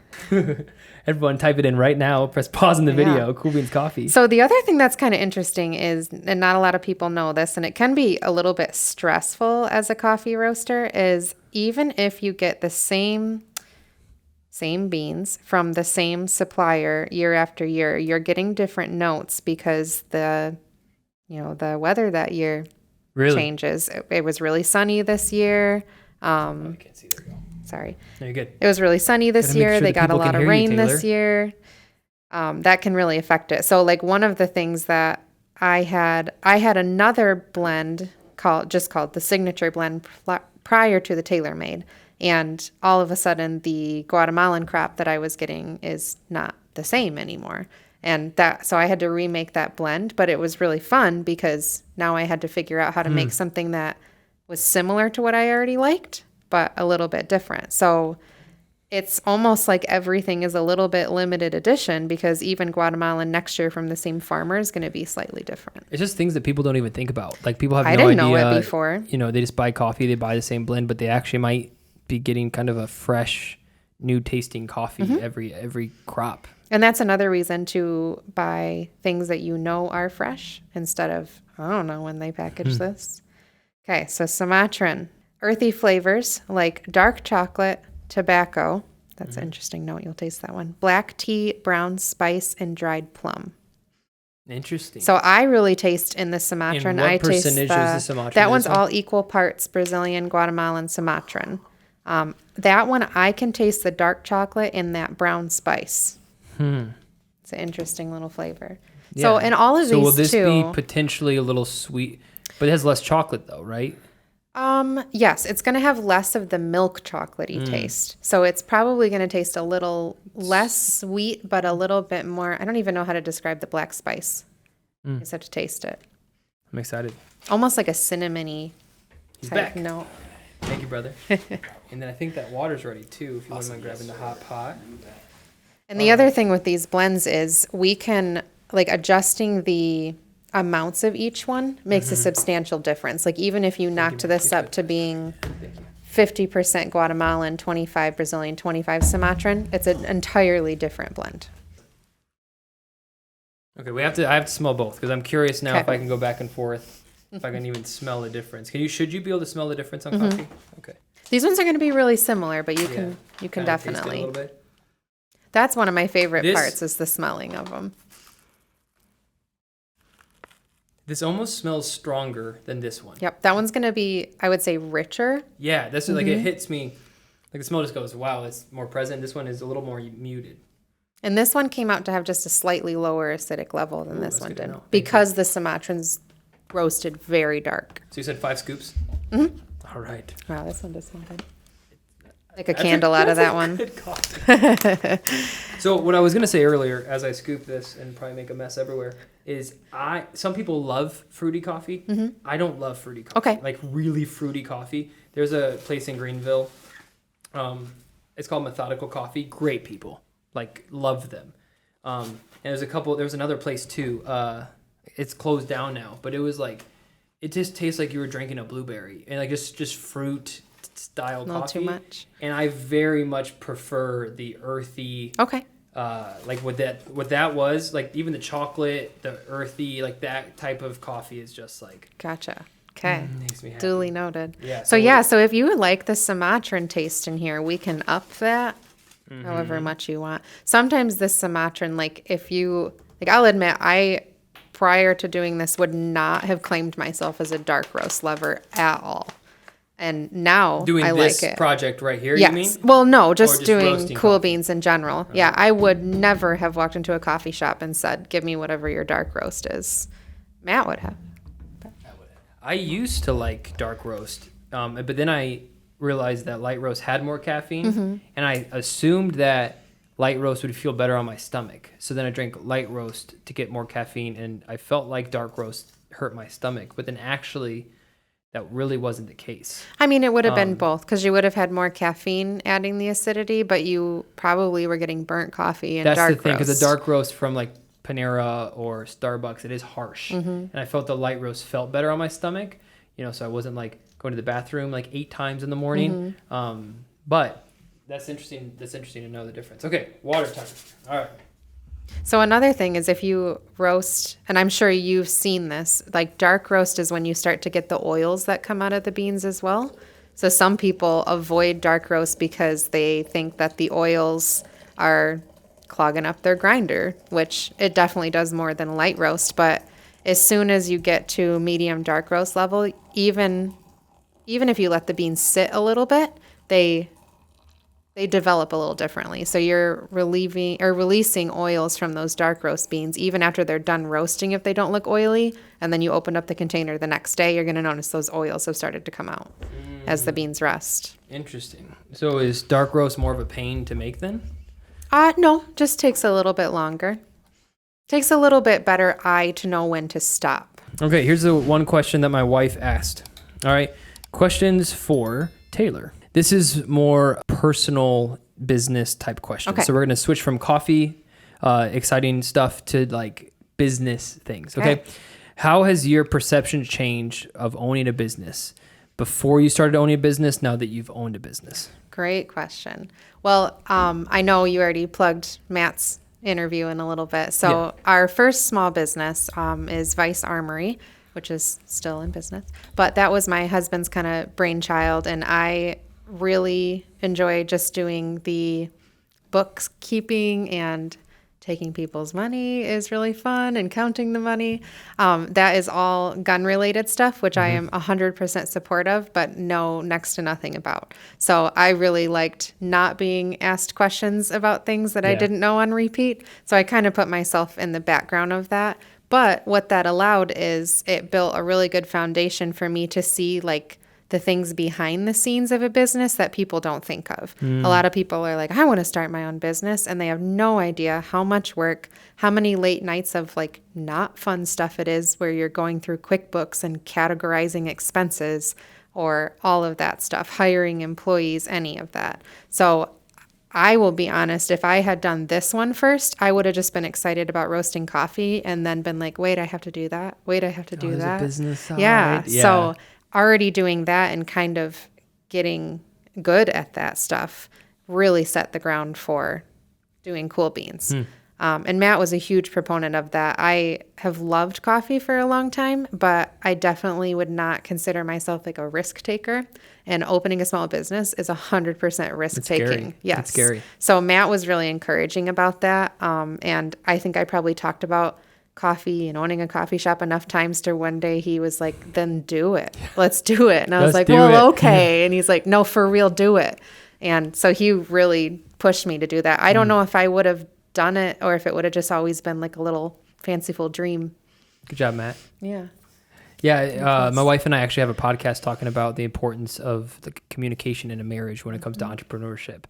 S1: Everyone type it in right now. Press pause in the video. Cool Beans Coffee.
S2: So the other thing that's kind of interesting is, and not a lot of people know this, and it can be a little bit stressful as a coffee roaster, is even if you get the same beans from the same supplier year after year, you're getting different notes because the weather that year changes. It was really sunny this year.
S1: I can't see. There you go.
S2: Sorry.
S1: No, you're good.
S2: It was really sunny this year. They got a lot of rain
S1: Taylor.
S2: this year. That can really affect it. So like one of the things that I had another blend called the Signature Blend prior to the Taylor made. And all of a sudden, the Guatemalan crop that I was getting is not the same anymore. And so I had to remake that blend, but it was really fun because now I had to figure out how to make something that was similar to what I already liked, but a little bit different. So it's almost like everything is a little bit limited edition because even Guatemalan next year from the same farmer is going to be slightly different.
S1: It's just things that people don't even think about. Like people have
S2: I
S1: no
S2: didn't
S1: idea.
S2: know it before.
S1: You know, they just buy coffee, they buy the same blend, but they actually might be getting kind of a fresh, new tasting coffee every crop.
S2: And that's another reason to buy things that you know are fresh instead of, I don't know when they package this. Okay, so Sumatran. Earthy flavors like dark chocolate, tobacco. That's an interesting note. You'll taste that one. Black tea, brown spice, and dried plum.
S1: Interesting.
S2: So I really taste in the Sumatran.
S1: And what
S2: I taste
S1: percentage is the Sumatran?
S2: That one's all equal parts Brazilian, Guatemalan, Sumatran. That one, I can taste the dark chocolate in that brown spice. It's an interesting little flavor. Yeah. So in all of these
S1: So will this be potentially a little sweet, but it has less chocolate though, right?
S2: Yes, it's going to have less of the milk chocolatey taste. So it's probably going to taste a little less sweet, but a little bit more. I don't even know how to describe the black spice. You just have to taste it.
S1: I'm excited.
S2: Almost like a cinnamony type note.
S1: Thank you, brother. And then I think that water's ready too, if you wouldn't mind grabbing the hot pot.
S2: And the other thing with these blends is we can, like, adjusting the amounts of each one makes a substantial difference. Like, even if you knocked this up to being 50% Guatemalan, 25 Brazilian, 25 Sumatran, it's an entirely different blend.
S1: Okay, I have to smell both because I'm curious now if I can go back and forth, if I can even smell the difference. Should you be able to smell the difference on coffee? Okay.
S2: These ones are going to be really similar, but you can definitely.
S1: Taste it a little bit.
S2: That's one of my favorite parts is the smelling of them.
S1: This almost smells stronger than this one.
S2: Yep, that one's going to be, I would say, richer.
S1: Yeah, this is like it hits me. Like the smell just goes, wow, it's more present. This one is a little more muted.
S2: And this one came out to have just a slightly lower acidic level than this one did because the Sumatran's roasted very dark.
S1: So you said 5 scoops? Mm-hmm. All right.
S2: Wow, this one does smell good. Like a candle out of that one.
S1: Good coffee. So what I was going to say earlier, as I scoop this and probably make a mess everywhere, is some people love fruity coffee. I don't love fruity coffee.
S2: Okay.
S1: Like really fruity coffee. There's a place in Greenville. It's called Methodical Coffee. Great people. Like love them. And there's another place too. It's closed down now, but it was like, it just tastes like you were drinking a blueberry and like just fruit style coffee.
S2: Not too much.
S1: And I very much prefer the earthy.
S2: Okay.
S1: Like what that was, like even the chocolate, the earthy, like that type of coffee is just like.
S2: Gotcha. Okay.
S1: Makes me happy.
S2: Duly noted.
S1: Yeah.
S2: So if you would like the Sumatran taste in here, we can up that however much you want. Sometimes the Sumatran, I'll admit, prior to doing this, would not have claimed myself as a dark roast lover at all. And now
S1: doing
S2: I
S1: this
S2: like it.
S1: project right here,
S2: yes.
S1: You mean?
S2: Well, no, just doing cool
S1: coffee?
S2: beans in general. Oh. Yeah, I would never have walked into a coffee shop and said, give me whatever your dark roast is. Matt would have.
S1: I used to like dark roast, but then I realized that light roast had more caffeine, and I assumed that light roast would feel better on my stomach. So then I drank light roast to get more caffeine, and I felt like dark roast hurt my stomach. But then actually, that really wasn't the case.
S2: I mean, it would have been both because you would have had more caffeine adding the acidity, but you probably were getting burnt coffee and dark roast.
S1: That's the thing, because the dark roast from like Panera or Starbucks, it is harsh. And I felt the light roast felt better on my stomach, so I wasn't like going to the bathroom like 8 times in the morning. But that's interesting. That's interesting to know the difference. Okay, water time. All right.
S2: So another thing is if you roast, and I'm sure you've seen this, like dark roast is when you start to get the oils that come out of the beans as well. So some people avoid dark roast because they think that the oils are clogging up their grinder, which it definitely does more than light roast. But as soon as you get to medium dark roast level, even if you let the beans sit a little bit, they develop a little differently. So you're releasing oils from those dark roast beans even after they're done roasting if they don't look oily. And then you open up the container the next day, you're going to notice those oils have started to come out. as the beans rest.
S1: Interesting. So is dark roast more of a pain to make then?
S2: No, just takes a little bit longer. Takes a little bit better eye to know when to stop.
S1: Okay, here's the one question that my wife asked. All right, questions for Taylor. This is more personal business type questions. Okay. So we're going to switch from coffee, exciting stuff to like business things. Okay. How has your perception changed of owning a business before you started owning a business, now that you've owned a business?
S2: Great question. Well, I know you already plugged Matt's interview in a little bit. So our first small business is Vice Armory, which is still in business. But that was my husband's kind of brainchild, and I really enjoy just doing the bookkeeping, and taking people's money is really fun, and counting the money. That is all gun-related stuff, which I am 100% supportive, but know next to nothing about. So I really liked not being asked questions about things that I didn't know on repeat. So I kind of put myself in the background of that. But what that allowed is it built a really good foundation for me to see like the things behind the scenes of a business that people don't think of. A lot of people are like, I want to start my own business, and they have no idea how much work, how many late nights of like not fun stuff it is where you're going through QuickBooks and categorizing expenses or all of that stuff, hiring employees, any of that. So I will be honest, if I had done this one first, I would have just been excited about roasting coffee and then been like, wait, I have to do that. Wait, I have to do that.
S1: A business side.
S2: Yeah. So already doing that and kind of getting good at that stuff really set the ground for doing Cool Beans. And Matt was a huge proponent of that. I have loved coffee for a long time, but I definitely would not consider myself like a risk taker. And opening a small business is 100% risk taking. Yes.
S1: It's scary.
S2: So Matt was really encouraging about that. And I think I probably talked about coffee and owning a coffee shop enough times to one day he was like, then do it. Let's do it. And I was like, well, okay. And he's like, no, for real, do it. And so he really pushed me to do that. I don't know if I would have done it or if it would have just always been like a little fanciful dream.
S1: Good job, Matt.
S2: Yeah.
S1: Yeah, my wife and I actually have a podcast talking about the importance of the communication in a marriage when it comes to entrepreneurship.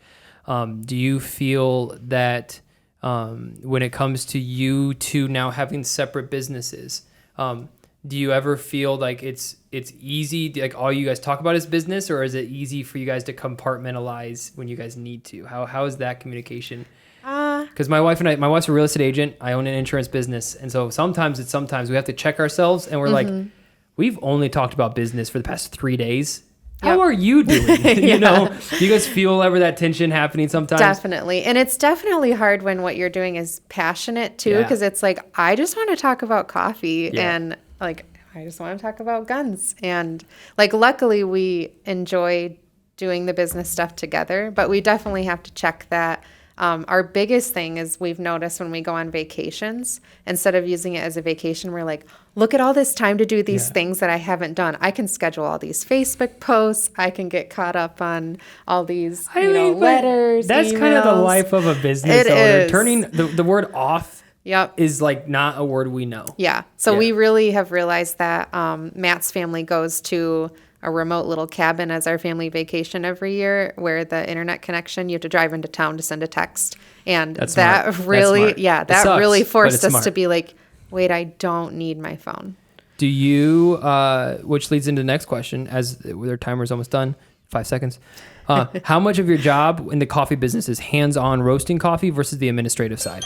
S1: Do you feel that when it comes to you two now having separate businesses, do you ever feel like it's easy, like all you guys talk about is business, or is it easy for you guys to compartmentalize when you guys need to? How is that communication? Because my wife's a real estate agent. I own an insurance business. And so sometimes we have to check ourselves and we're like, we've only talked about business for the past 3 days. How are you doing? You know, do you guys feel ever that tension happening sometimes?
S2: Definitely. And it's definitely hard when what you're doing is passionate too, because it's like, I just want to talk about coffee and like, I just want to talk about guns. And like, luckily we enjoy doing the business stuff together, but we definitely have to check that. Our biggest thing is we've noticed when we go on vacations, instead of using it as a vacation, we're like, look at all this time to do these things that I haven't done. I can schedule all these Facebook posts. I can get caught up on all these letters,
S1: That's
S2: emails.
S1: kind of the life of a business owner.
S2: Is.
S1: Turning the word off is like not a word we know.
S2: Yeah. So we really have realized that Matt's family goes to a remote little cabin as our family vacation every year, where the internet connection, you have to drive into town to send a text. And that really, that sucks, really forced us to be like, wait, I don't need my phone.
S1: Do you, which leads into the next question, as their timer is almost done, 5 seconds. How much of your job in the coffee business is hands-on roasting coffee versus the administrative side?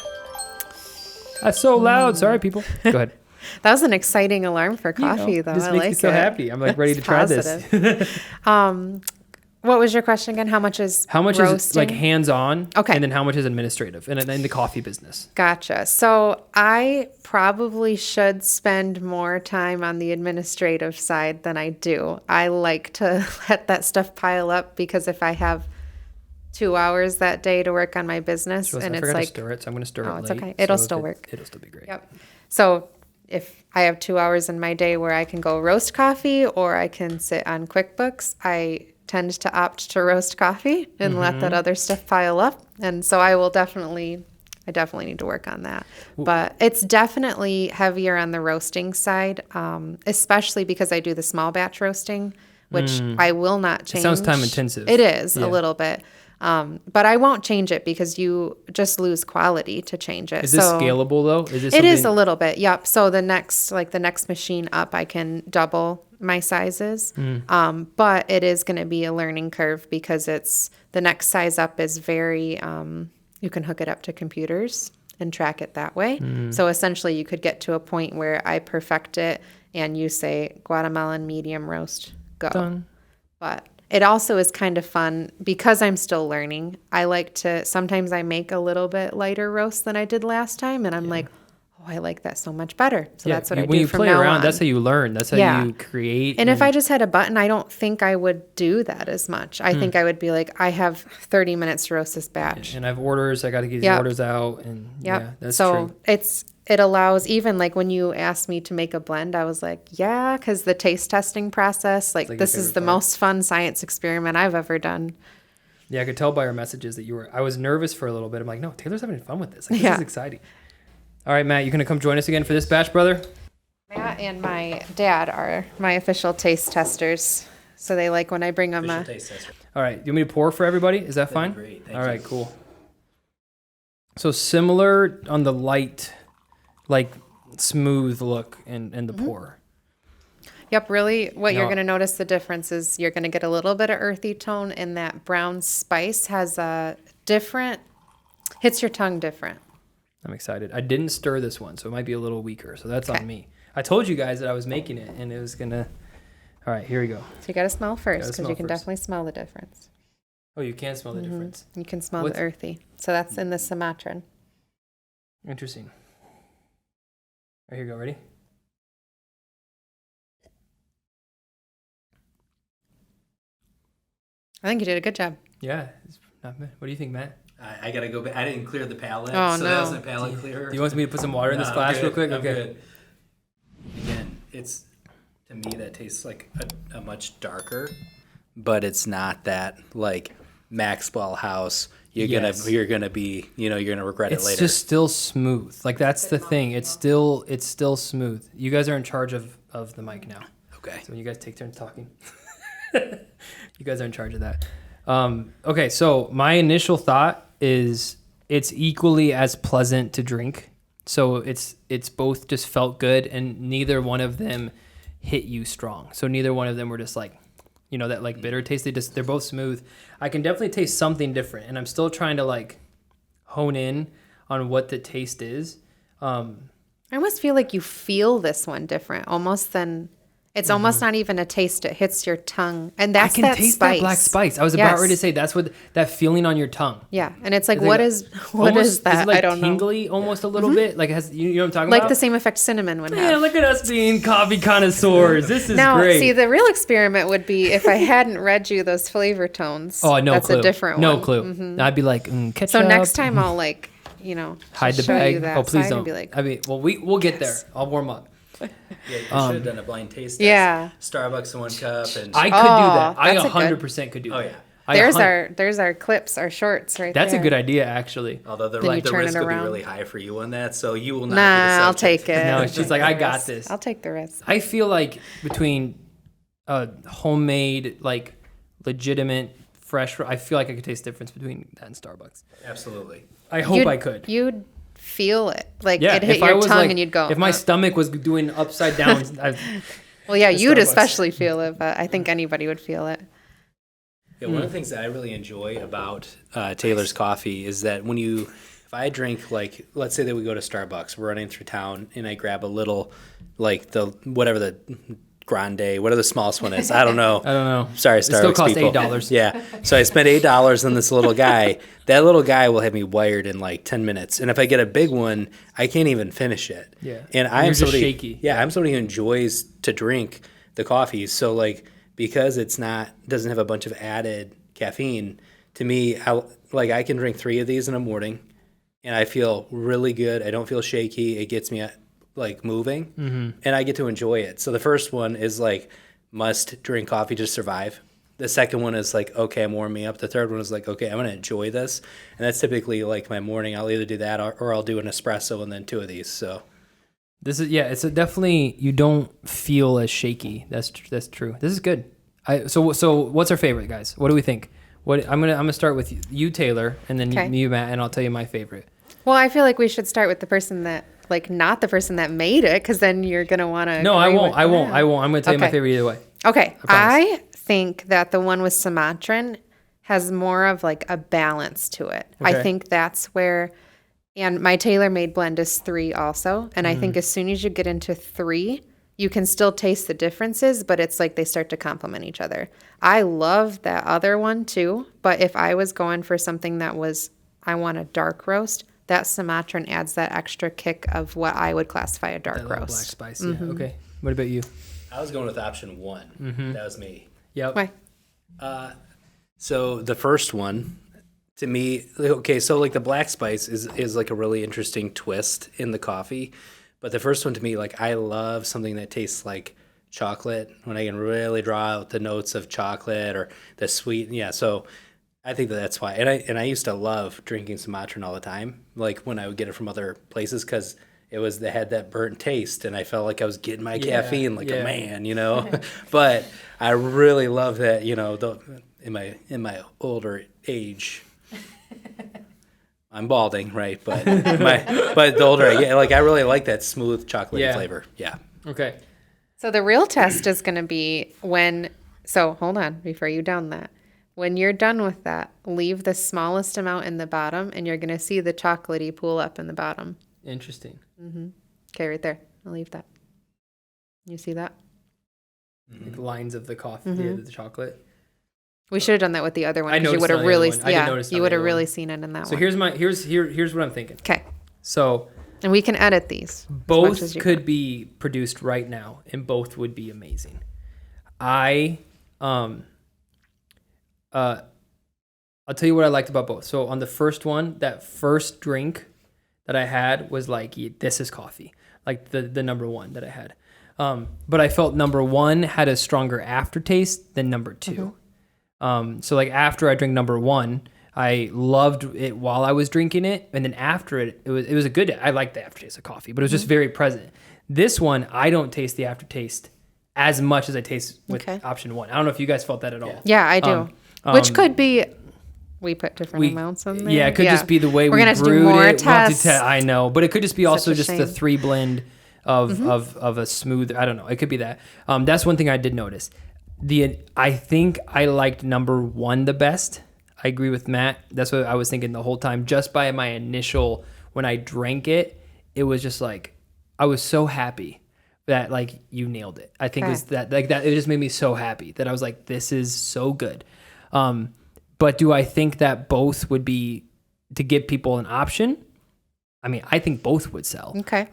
S1: That's so loud. Sorry, people. Go ahead.
S2: That was an exciting alarm for coffee, though.
S1: This makes me so happy. I'm like ready to try this.
S2: What was your question again? How much is
S1: is like hands-on? Okay. And then how much is administrative in the coffee business?
S2: Gotcha. So I probably should spend more time on the administrative side than I do. I like to let that stuff pile up, because if I have 2 hours that day to work on my business, and it's like,
S1: to stir it, so I'm going to stir it.
S2: Oh, it's okay. It'll still work.
S1: It'll still be great.
S2: Yep. So if I have 2 hours in my day where I can go roast coffee or I can sit on QuickBooks, I tend to opt to roast coffee and let that other stuff pile up. And so I definitely need to work on that. But it's definitely heavier on the roasting side, especially because I do the small batch roasting, which I will not change.
S1: It sounds time intensive.
S2: It is a little bit. But I won't change it because you just lose quality to change it.
S1: Is this scalable though?
S2: It is a little bit. Yep. So the next machine up, I can double my sizes. But it is going to be a learning curve because the next size up is very, you can hook it up to computers and track it that way. So essentially you could get to a point where I perfect it and you say Guatemalan medium roast, go. Done. But it also is kind of fun because I'm still learning. Sometimes I make a little bit lighter roast than I did last time. And I'm like, oh, I like that so much better. So that's what I do from now on.
S1: When you play around, that's how you learn. That's how you create.
S2: And if I just had a button, I don't think I would do that as much. I think I would be like, I have 30 minutes to roast this batch.
S1: And I have orders. I got to get these orders out. And yeah, that's true.
S2: It allows, even like when you asked me to make a blend, I was like, yeah, because the taste testing process, like this is the most fun science experiment I've ever done.
S1: Yeah, I could tell by our messages that I was nervous for a little bit. I'm like, no, Taylor's having fun with this. Like, this is exciting. All right, Matt, you going to come join us again for this batch, brother?
S2: Matt and my dad are my official taste testers. So they like when I bring them.
S3: Taste tester.
S1: All right, you want me to pour for everybody? Is that fine?
S3: Great. Thank you.
S1: All right, cool. So similar on the light, like smooth look and the pour.
S2: Yep, really what you're going to notice the difference is you're going to get a little bit of earthy tone, and that brown spice has a different, hits your tongue different.
S1: I'm excited. I didn't stir this one, so it might be a little weaker, so that's on me. I told you guys that I was making it, and it was going to... All right, here we go.
S2: So you got to smell first, because you can definitely smell the difference.
S1: Oh, you can smell the difference.
S2: You can smell the earthy. So that's in the Sumatran.
S1: Interesting. All right, here you go. Ready?
S2: I think you did a good job.
S1: Yeah, it's not bad. What do you think, Matt?
S3: I got to go back. I didn't clear the palate,
S2: so
S3: that was a palate clearer.
S1: Do you want me to put some water in this glass real quick?
S3: I'm
S1: Okay.
S3: good. Again, to me, that tastes like a much darker, but it's not that like Maxwell House. You're gonna be, you're gonna regret it later.
S1: It's just still smooth. Like that's the thing. It's still smooth. You guys are in charge of the mic now.
S3: Okay.
S1: So when you guys take turns talking, you guys are in charge of that. Okay. So my initial thought is it's equally as pleasant to drink. So it's both just felt good, and neither one of them hit you strong. So neither one of them were just like, that like bitter taste. They're both smooth. I can definitely taste something different, and I'm still trying to like hone in on what the taste is.
S2: I almost feel like you feel this one different, almost than it's almost not even a taste. It hits your tongue, and that's
S1: I can taste
S2: spice.
S1: That black spice. I was about ready to say that's what that feeling on your tongue.
S2: Yeah, and it's like what is that?
S1: Is it like
S2: I don't
S1: tingly,
S2: know.
S1: Almost a little bit. Like you know what I'm talking
S2: like
S1: about?
S2: Like the same effect cinnamon would have.
S1: Yeah, look at us being coffee connoisseurs. This is
S2: now,
S1: great.
S2: See, the real experiment would be if I hadn't read you those flavor tones.
S1: Oh, no
S2: that's
S1: clue.
S2: A different
S1: no
S2: one.
S1: clue.
S2: Mm-hmm.
S1: I'd be like, ketchup.
S2: So next time I'll
S1: hide the
S2: show
S1: bag.
S2: You that
S1: Oh, please
S2: side
S1: don't.
S2: And be like,
S1: we'll get there. I'll warm up.
S3: Yeah, you should have done a blind taste test.
S2: Yeah.
S3: Starbucks in one cup. And
S1: I could do that. I 100% could do that.
S3: Oh, yeah.
S2: There's our clips, our shorts right
S1: That's
S2: there.
S1: a good idea, actually.
S3: Although the risk will be really high for you on that, so you will not.
S2: I'll take it.
S1: No, she's like, I got this.
S2: I'll take the risk.
S1: I feel like between homemade, like legitimate, fresh, I feel like I could taste the difference between that and Starbucks.
S3: Absolutely.
S1: I hope I could.
S2: You'd feel it. Like it hit your tongue and you'd go.
S1: If my stomach was doing upside down.
S2: Well, yeah, you'd especially feel it, but I think anybody would feel it.
S3: Yeah, one of the things that I really enjoy about Taylor's coffee is that if I drink, like, let's say that we go to Starbucks, we're running through town, and I grab a little, like, the grande, whatever the smallest one is. I don't know. Sorry, Starbucks
S1: It still costs
S3: people.
S1: $8.
S3: Yeah. So I spent $8 on this little guy. That little guy will have me wired in like 10 minutes. And if I get a big one, I can't even finish it.
S1: Yeah.
S3: And I'm somebody
S1: shaky.
S3: Yeah, I'm somebody who enjoys to drink the coffee. So like because doesn't have a bunch of added caffeine, to me, I can drink 3 of these in the morning and I feel really good. I don't feel shaky. It gets me like moving and I get to enjoy it. So the first one is like must drink coffee to survive. The second one is like, okay, I'm warming up. The third one is like, okay, I'm going to enjoy this. And that's typically like my morning. I'll either do that or I'll do an espresso and then 2 of these. So
S1: this is, it's definitely, you don't feel as shaky. That's true. This is good. So what's our favorite, guys? What do we think? I'm gonna start with you, Taylor, and then you, Matt, and I'll tell you my favorite.
S2: Well, I feel like we should start with the person that, like, not the person that made it, because then you're going to want to.
S1: No, I won't. I'm going to tell you my favorite either way.
S2: Okay. I think that the one with Sumatran has more of like a balance to it. Okay. I think that's where, and my tailor-made blend is 3 also. And I think as soon as you get into 3, you can still taste the differences, but it's like they start to complement each other. I love that other one too, but if I was going for something that was, I want a dark roast, that Sumatran adds that extra kick of what I would classify a dark roast.
S1: Black spice, yeah. Okay. What about you?
S3: I was going with option 1. That was me.
S1: Yep.
S2: Why?
S3: So the first one, to me, okay, so like the black spice is like a really interesting twist in the coffee. But the first one to me, like I love something that tastes like chocolate, when I can really draw out the notes of chocolate or the sweet. Yeah, so I think that's why. And I used to love drinking Sumatran all the time, like when I would get it from other places, because they had that burnt taste, and I felt like I was getting my caffeine like a man, you know. But I really love that, you know, in my older age. I'm balding, right? But the older I get, like I really like that smooth chocolatey flavor. Yeah.
S1: Okay.
S2: So the real test is going to be so hold on before you down that. When you're done with that, leave the smallest amount in the bottom, and you're going to see the chocolatey pool up in the bottom.
S1: Interesting.
S2: Okay, right there. I'll leave that. You see that?
S1: Like lines of the coffee, the chocolate.
S2: We should have done that with the other one.
S1: I noticed
S2: you would have really, you would have really
S1: one.
S2: Seen it in that one.
S1: So here's what I'm thinking.
S2: Okay.
S1: So.
S2: And we can edit these.
S1: Both could be produced right now, and both would be amazing. I'll tell you what I liked about both. So on the first one, that first drink that I had was like, this is coffee, like the number one that I had. But I felt number one had a stronger aftertaste than number 2. So like after I drank number one, I loved it while I was drinking it, and then after it was a good. I liked the aftertaste of coffee, but it was just very present. This one, I don't taste the aftertaste as much as I taste with option 1. I don't know if you guys felt that at all.
S2: Yeah, I do. Which could be we put different amounts in there.
S1: Yeah, it could just be the way
S2: we're
S1: we
S2: gonna
S1: brewed
S2: have to do more
S1: it.
S2: tests.
S1: I know, but it could just be also just
S2: shame.
S1: the 3 blend of a smooth. I don't know. It could be that. That's one thing I did notice. I think I liked number 1 the best. I agree with Matt. That's what I was thinking the whole time. Just by my initial, when I drank it, it was just like, I was so happy that like you nailed it. I think it's that like that. It just made me so happy that I was like, this is so good. But do I think that both would be to give people an option? I mean, I think both would sell.
S2: Okay.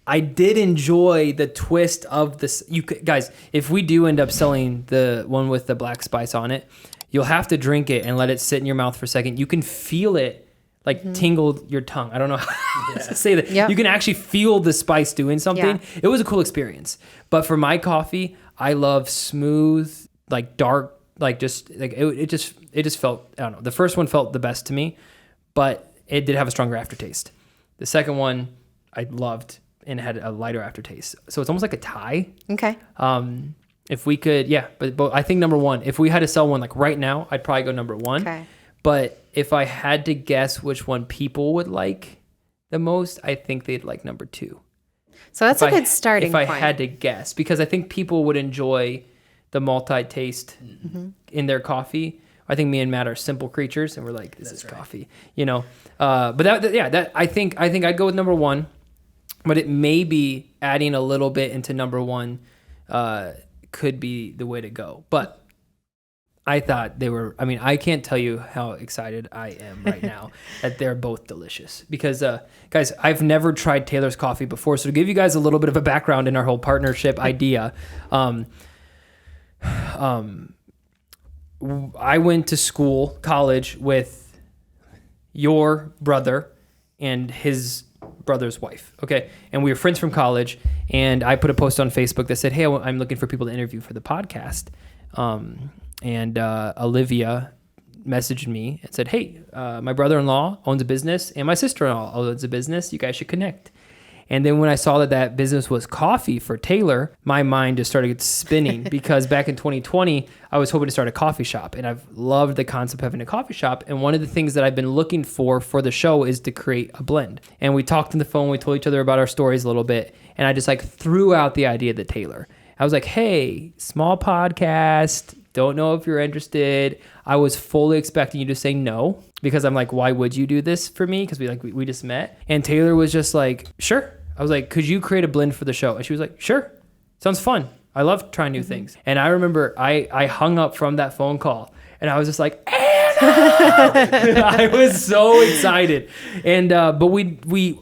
S1: I did enjoy the twist of this. Guys, if we do end up selling the one with the black spice on it, you'll have to drink it and let it sit in your mouth for a second. You can feel it like tingle your tongue. I don't know how to say that. Yep. You can actually feel the spice doing something. Yeah. It was a cool experience. But for my coffee, I love smooth, like dark, like just like it just felt, I don't know. The first one felt the best to me, but it did have a stronger aftertaste. The second one I loved and had a lighter aftertaste. So it's almost like a tie.
S2: Okay.
S1: If we could, but I think number 1, if we had to sell one like right now, I'd probably go number 1.
S2: Okay.
S1: But if I had to guess which one people would like the most, I think they'd like number 2.
S2: So that's a good starting point.
S1: If I had to guess, because I think people would enjoy the multi-taste in their coffee. I think me and Matt are simple creatures, and we're like, this is coffee, you know. But that I think I'd go with number 1, but it may be adding a little bit into number 1 could be the way to go. But I thought they were, I mean, I can't tell you how excited I am right now that they're both delicious. Because, guys, I've never tried Taylor's coffee before. So to give you guys a little bit of a background in our whole partnership idea, I went to college with your brother and his brother's wife. Okay. And we were friends from college. And I put a post on Facebook that said, hey, I'm looking for people to interview for the podcast. And Olivia messaged me and said, hey, my brother-in-law owns a business and my sister-in-law owns a business. You guys should connect. And then when I saw that business was coffee for Taylor, my mind just started spinning because back in 2020, I was hoping to start a coffee shop, and I've loved the concept of having a coffee shop. And one of the things that I've been looking for the show is to create a blend. And we talked on the phone, we told each other about our stories a little bit, and I just like threw out the idea to Taylor. I was like, hey, small podcast, don't know if you're interested. I was fully expecting you to say no because I'm like, why would you do this for me? Because we just met. And Taylor was just like, sure. I was like, could you create a blend for the show? And she was like, sure. Sounds fun. I love trying new things. And I remember I hung up from that phone call and I was just like, I was so excited. And but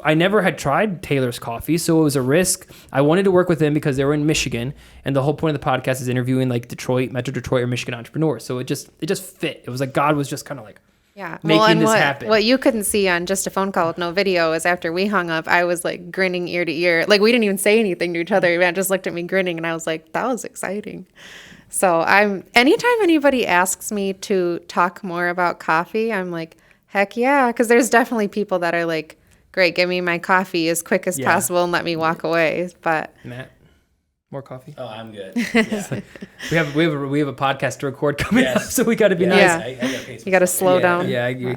S1: I never had tried Taylor's coffee, so it was a risk. I wanted to work with them because they were in Michigan, and the whole point of the podcast is interviewing like Metro Detroit or Michigan entrepreneurs. So it just fit. It was like God was just kind of like making this happen.
S2: What you couldn't see on just a phone call with no video is after we hung up, I was like grinning ear to ear. Like we didn't even say anything to each other. Matt just looked at me grinning, and I was like, that was exciting. So anytime anybody asks me to talk more about coffee, I'm like, heck yeah. Because there's definitely people that are like, great, give me my coffee as quick as possible and let me walk away. But
S1: Matt, more coffee?
S3: Oh, I'm good. Yeah.
S1: we have a podcast to record coming up, so we got to be nice.
S2: Yeah. You got to slow down.
S1: Yeah, I agree.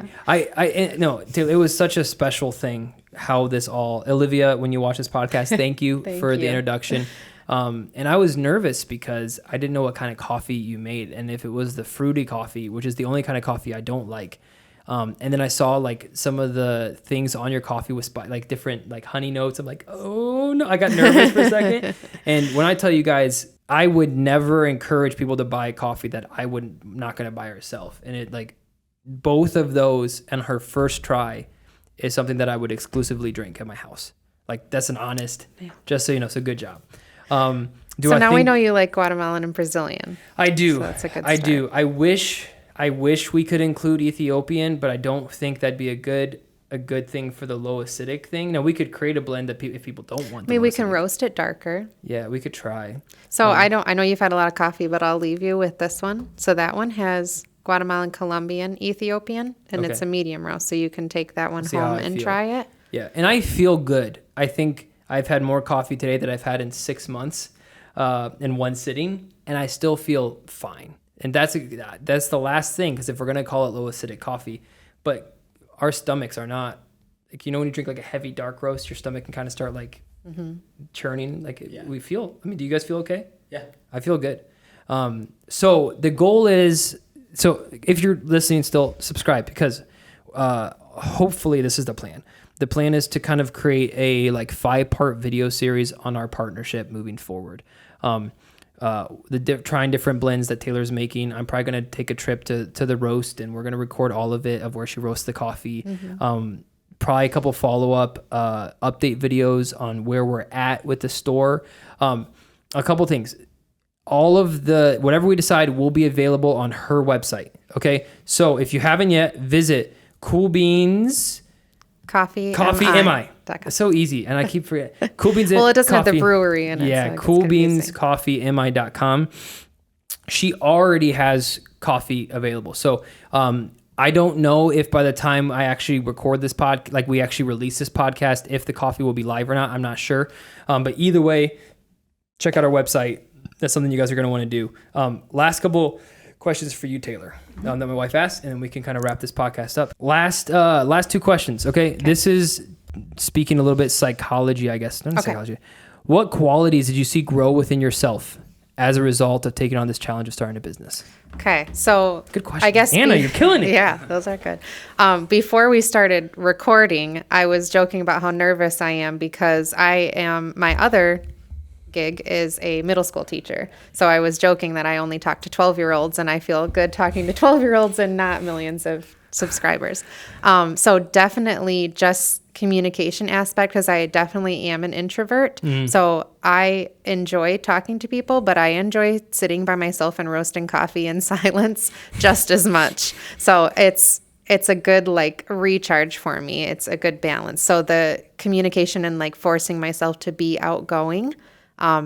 S1: No, it was such a special thing how this all, Olivia, when you watch this podcast, thank you for the introduction. And I was nervous because I didn't know what kind of coffee you made, and if it was the fruity coffee, which is the only kind of coffee I don't like. And then I saw like some of the things on your coffee with like different like honey notes. I'm like, oh no, I got nervous for a second. And when I tell you guys, I would never encourage people to buy coffee that I not going to buy herself. And it like both of those and her first try is something that I would exclusively drink at my house. Like that's an honest, just so you know, so good job.
S2: We know you like Guatemalan and Brazilian.
S1: I do.
S2: So that's a good start.
S1: I do. I wish we could include Ethiopian, but I don't think that'd be a good thing for the low acidic thing. Now we could create a blend that if people don't want.
S2: Maybe we can roast it darker.
S1: Yeah, we could try.
S2: So I know you've had a lot of coffee, but I'll leave you with this one. So that one has Guatemalan, Colombian, Ethiopian, and it's a medium roast. So you can take that one home and try it.
S1: Yeah, and I feel good. I think I've had more coffee today than I've had in 6 months in one sitting, and I still feel fine. And that's the last thing, because if we're going to call it low acidic coffee, but our stomachs are not, like, when you drink like a heavy dark roast, your stomach can kind of start like churning. Like we feel, do you guys feel okay?
S3: Yeah.
S1: I feel good. So the goal is, if you're listening still, subscribe, because hopefully this is the plan. The plan is to kind of create a 5-part video series on our partnership moving forward. Trying different blends that Taylor's making. I'm probably going to take a trip to the roast, and we're going to record all of it of where she roasts the coffee. Probably a couple follow-up update videos on where we're at with the store. A couple things. All of whatever we decide will be available on her website. Okay. So if you haven't yet, visit Cool Beans
S2: Coffee
S1: MI. It's so easy, and I keep forgetting. Cool Beans.
S2: Well, it doesn't have the brewery in it.
S1: Yeah, so coolbeanscoffeemi.com. She already has coffee available. So I don't know if by the time I actually record this we actually release this podcast, if the coffee will be live or not. I'm not sure. But either way, check out our website. That's something you guys are going to want to do. Last couple questions for you, Taylor, that my wife asked, and then we can kind of wrap this podcast up. Last 2 questions. Okay. This is speaking a little bit psychology, I guess. Not psychology. What qualities did you see grow within yourself as a result of taking on this challenge of starting a business?
S2: Okay. So
S1: good question.
S2: I guess
S1: Anna, you're killing it.
S2: Yeah, those are good. Before we started recording, I was joking about how nervous I am because my other gig is a middle school teacher. So I was joking that I only talk to 12-year-olds, and I feel good talking to 12-year-olds and not millions of subscribers. So definitely just communication aspect, because I definitely am an introvert. So I enjoy talking to people, but I enjoy sitting by myself and roasting coffee in silence just as much. So it's a good recharge for me. It's a good balance. So the communication and forcing myself to be outgoing,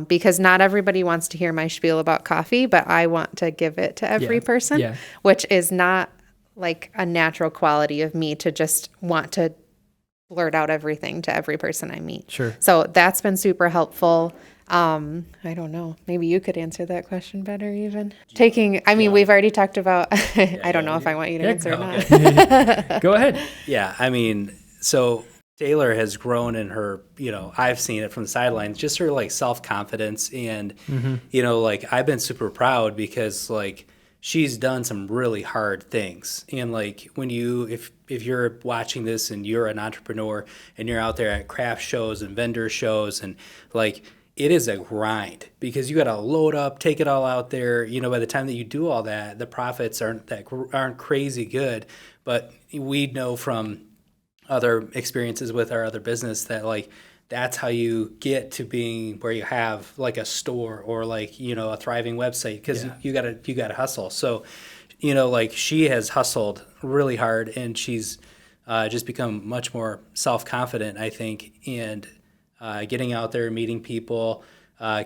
S2: because not everybody wants to hear my spiel about coffee, but I want to give it to every person, which is not a natural quality of me to just want to blurt out everything to every person I meet.
S1: Sure.
S2: So that's been super helpful. I don't know. Maybe you could answer that question better even. We've already talked about, I don't know if I want you to answer or not.
S1: Go ahead.
S3: Yeah, I mean, so Taylor has grown in her, I've seen it from the sidelines, just her like self-confidence. And, like I've been super proud because like she's done some really hard things. And like when if you're watching this and you're an entrepreneur and you're out there at craft shows and vendor shows and like, it is a grind because you got to load up, take it all out there. By the time that you do all that, the profits aren't crazy good. But we know from other experiences with our other business that like that's how you get to being where you have like a store or like a thriving website because you gotta hustle. So like she has hustled really hard and she's just become much more self-confident, I think, and getting out there, meeting people,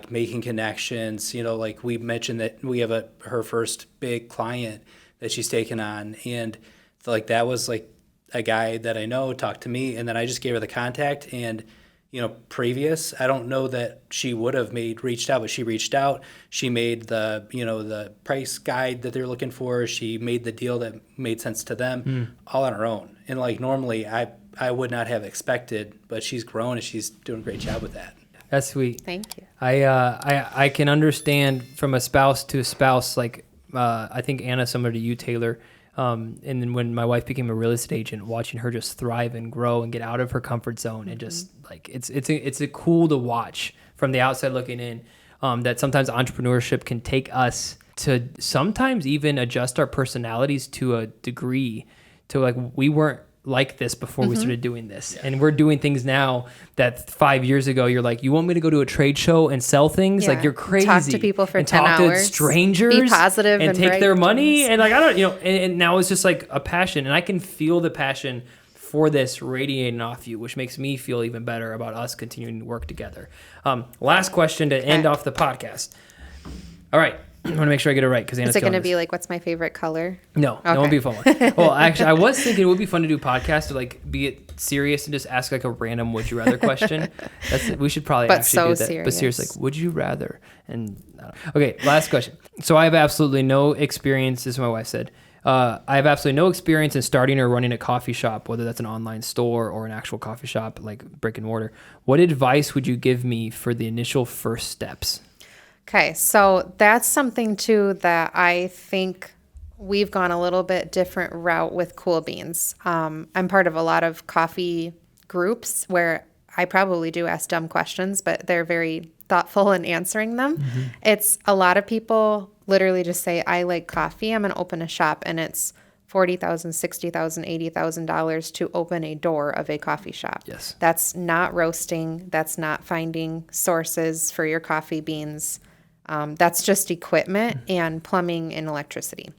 S3: making connections. Like we mentioned that we have her first big client that she's taken on, and like that was like a guy that I know talked to me, and then I just gave her the contact. And previous, I don't know that she would have reached out, but she reached out. She made the price guide that they're looking for. She made the deal that made sense to them, all on her own. And like normally, I would not have expected, but she's grown and she's doing a great job with that.
S1: That's sweet.
S2: Thank you.
S1: I can understand from a spouse to a spouse, like I think Anna, similar to you, Taylor, and then when my wife became a real estate agent, watching her just thrive and grow and get out of her comfort zone and just like it's a cool to watch from the outside looking in, that sometimes entrepreneurship can take us to sometimes even adjust our personalities to a degree to like we weren't like this before we started doing this. Yeah. And we're doing things now that 5 years ago, you're like, you want me to go to a trade show and sell things? Yeah. Like you're crazy.
S2: Talk to people for 10
S1: hours. Talk to strangers.
S2: Be positive
S1: and take their money. And like, I don't, and now it's just like a passion. And I can feel the passion for this radiating off you, which makes me feel even better about us continuing to work together. Last question to end off the podcast. All right. I want to make sure I get it right because Anna's
S2: Is it going to be like, what's my favorite color?
S1: No, okay. That won't be a fun one. Well, actually, I was thinking it would be fun to do a podcast to like be it serious and just ask like a random would you rather question. We should probably actually do that.
S2: Serious.
S1: But seriously, like, would you rather? And okay, last question. So I have absolutely no experience, as my wife said. I have absolutely no experience in starting or running a coffee shop, whether that's an online store or an actual coffee shop like brick and mortar. What advice would you give me for the initial first steps?
S2: Okay, so that's something too that I think we've gone a little bit different route with Cool Beans. I'm part of a lot of coffee groups where I probably do ask dumb questions, but they're very thoughtful in answering them. Mm-hmm. It's a lot of people literally just say, I like coffee, I'm going to open a shop, and it's $40,000, $60,000, $80,000 to open a door of a coffee shop.
S1: Yes.
S2: That's not roasting. That's not finding sources for your coffee beans. That's just equipment and plumbing and electricity.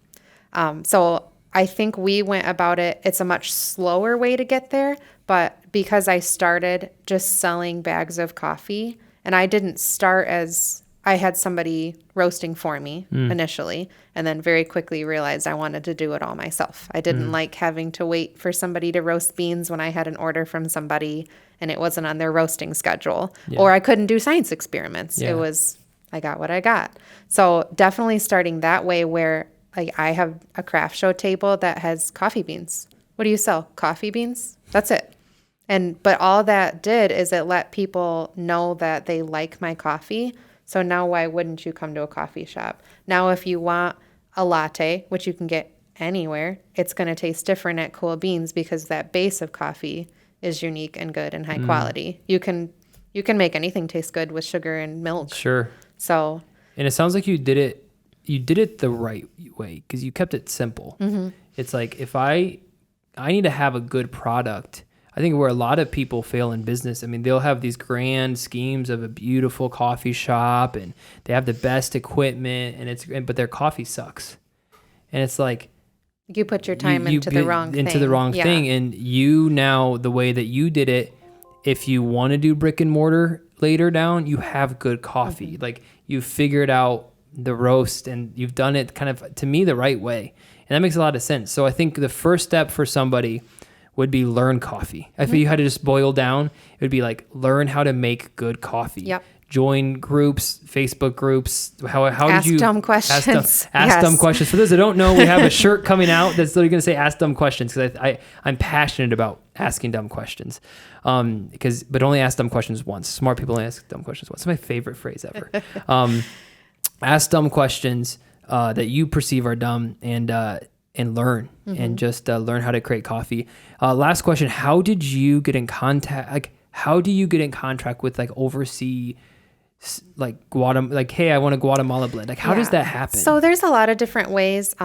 S2: So I think we went about it. It's a much slower way to get there, but because I started just selling bags of coffee, and I didn't start as I had somebody roasting for me initially, and then very quickly realized I wanted to do it all myself. I didn't like having to wait for somebody to roast beans when I had an order from somebody and it wasn't on their roasting schedule, or I couldn't do science experiments. It was, I got what I got. So definitely starting that way where like I have a craft show table that has coffee beans. What do you sell? Coffee beans? That's it. But all that did is it let people know that they like my coffee. So now why wouldn't you come to a coffee shop? Now if you want a latte, which you can get anywhere, it's going to taste different at Cool Beans because that base of coffee is unique and good and high quality. You can make anything taste good with sugar and milk.
S1: Sure.
S2: So,
S1: and it sounds like you did it the right way because you kept it simple. Mm-hmm. It's like if I need to have a good product. I think where a lot of people fail in business, I mean, they'll have these grand schemes of a beautiful coffee shop and they have the best equipment but their coffee sucks. And it's like
S2: you put your time into the wrong
S1: thing. And you now, the way that you did it, if you want to do brick and mortar later down, you have good coffee. Mm-hmm. Like you figured out the roast and you've done it kind of, to me, the right way. And that makes a lot of sense. So I think the first step for somebody would be learn coffee. If you had to just boil down, it would be like learn how to make good coffee.
S2: Yep.
S1: Join groups, Facebook groups. How
S2: ask
S1: did you
S2: dumb questions?
S1: Ask dumb questions. For those that don't know, we have a shirt coming out that's literally going to say "Ask Dumb Questions" because I'm passionate about asking dumb questions. But only ask dumb questions once. Smart people only ask dumb questions once. It's my favorite phrase ever. Ask dumb questions that you perceive are dumb and learn and just learn how to create coffee. Last question: how did you get in contact? Like, how do you get in contact with like overseas? Like Guatemala, like, hey, I want a Guatemala blend. Like, how does that happen?
S2: So there's a lot of different ways.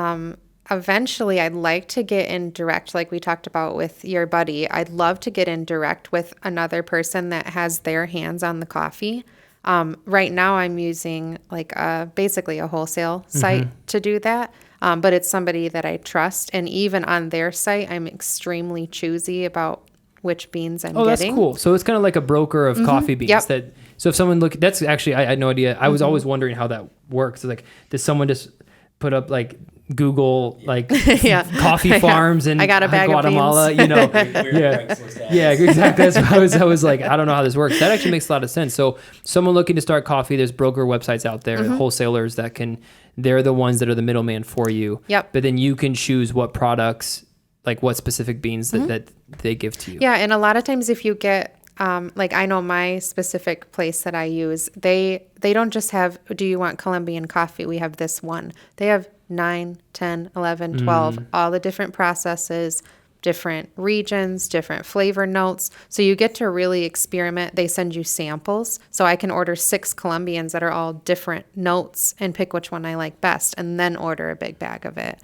S2: Eventually, I'd like to get in direct, like we talked about with your buddy. I'd love to get in direct with another person that has their hands on the coffee. Right now, I'm using like basically a wholesale site to do that. But it's somebody that I trust. And even on their site, I'm extremely choosy about which beans I'm getting.
S1: Oh, that's cool. So it's kind of like a broker of coffee beans.
S2: Yep.
S1: So if someone that's actually, I had no idea. I was always wondering how that works. Like, does someone just put up like Google like coffee farms in
S2: I got a bag
S1: Guatemala,
S2: of beans.
S1: Yeah, exactly. That's what I was like, I don't know how this works. That actually makes a lot of sense. So someone looking to start coffee, there's broker websites out there, wholesalers they're the ones that are the middleman for you.
S2: Yep.
S1: But then you can choose what products, like what specific beans that they give to you.
S2: Yeah, and a lot of times if you get like I know my specific place that I use, they don't just have, do you want Colombian coffee? We have this one. They have 9, 10, 11, 12, all the different processes, different regions, different flavor notes. So you get to really experiment. They send you samples. So I can order 6 Colombians that are all different notes and pick which one I like best and then order a big bag of it.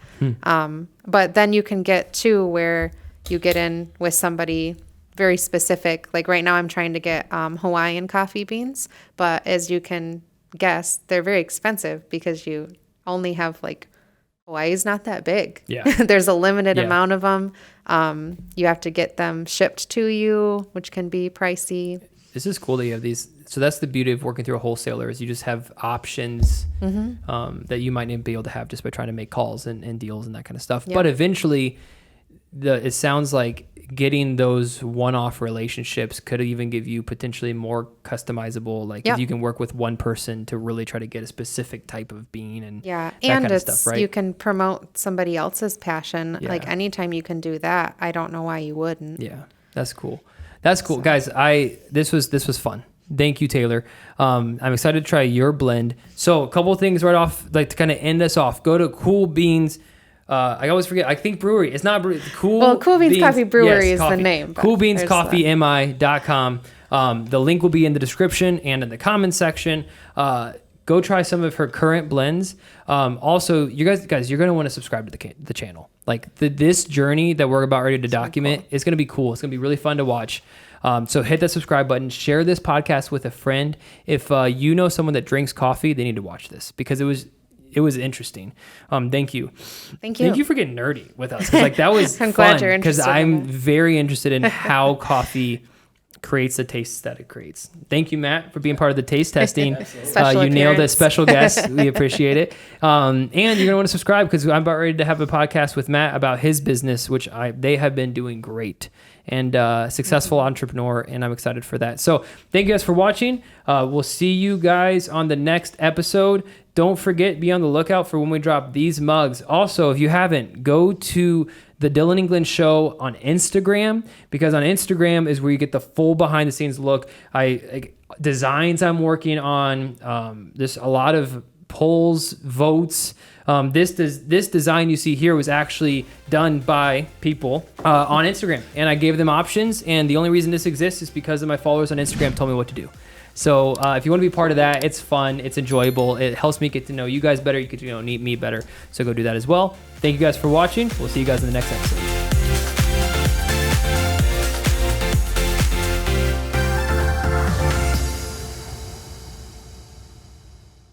S2: But then you can get to where you get in with somebody very specific. Like right now I'm trying to get Hawaiian coffee beans, but as you can guess, they're very expensive because you only have like, Hawaii's not that big.
S1: Yeah.
S2: There's a limited amount of them. You have to get them shipped to you, which can be pricey.
S1: This is cool that you have these. So that's the beauty of working through a wholesaler is you just have options that you might not be able to have just by trying to make calls and deals and that kind of stuff.
S2: Yep.
S1: But eventually, it sounds like getting those one-off relationships could even give you potentially more customizable, like if you can work with one person to really try to get a specific type of bean and that kind of stuff, right?
S2: You can promote somebody else's passion. Like anytime you can do that, I don't know why you wouldn't.
S1: Yeah, that's cool. That's cool, guys. This was fun. Thank you, Taylor. I'm excited to try your blend. So a couple of things right off, like to kind of end us off. Go to Cool Beans. I always forget. I think brewery. It's not brewery. Cool
S2: Beans Coffee Brewery is the name.
S1: CoolBeansCoffeeMI.com. The link will be in the description and in the comments section. Go try some of her current blends. Also, you guys, you're going to want to subscribe to the channel. Like this journey that we're about ready to document is going to be cool. It's going to be really fun to watch. So hit that subscribe button. Share this podcast with a friend. If you know someone that drinks coffee, they need to watch this because it was interesting. Thank you.
S2: Thank you.
S1: Thank you for getting nerdy with us. 'Cause like that was
S2: I'm
S1: fun
S2: glad you're interested.
S1: because I'm very interested in how coffee creates the tastes that it creates. Thank you, Matt, for being part of the taste testing. You nailed it. Special guest. We appreciate it. And you're going to want to subscribe because I'm about ready to have a podcast with Matt about his business, which they have been doing great and successful entrepreneur, and I'm excited for that. So thank you guys for watching. We'll see you guys on the next episode. Don't forget, be on the lookout for when we drop these mugs. Also, if you haven't, go to the Dylan England Show on Instagram, because on Instagram is where you get the full behind the scenes look. Designs I'm working on. There's a lot of polls, votes. This design you see here was actually done by people on Instagram, and I gave them options. And the only reason this exists is because of my followers on Instagram told me what to do. So if you want to be part of that, it's fun, it's enjoyable, it helps me get to know you guys better, you get to meet me better. So go do that as well. Thank you guys for watching. We'll see you guys in the next episode.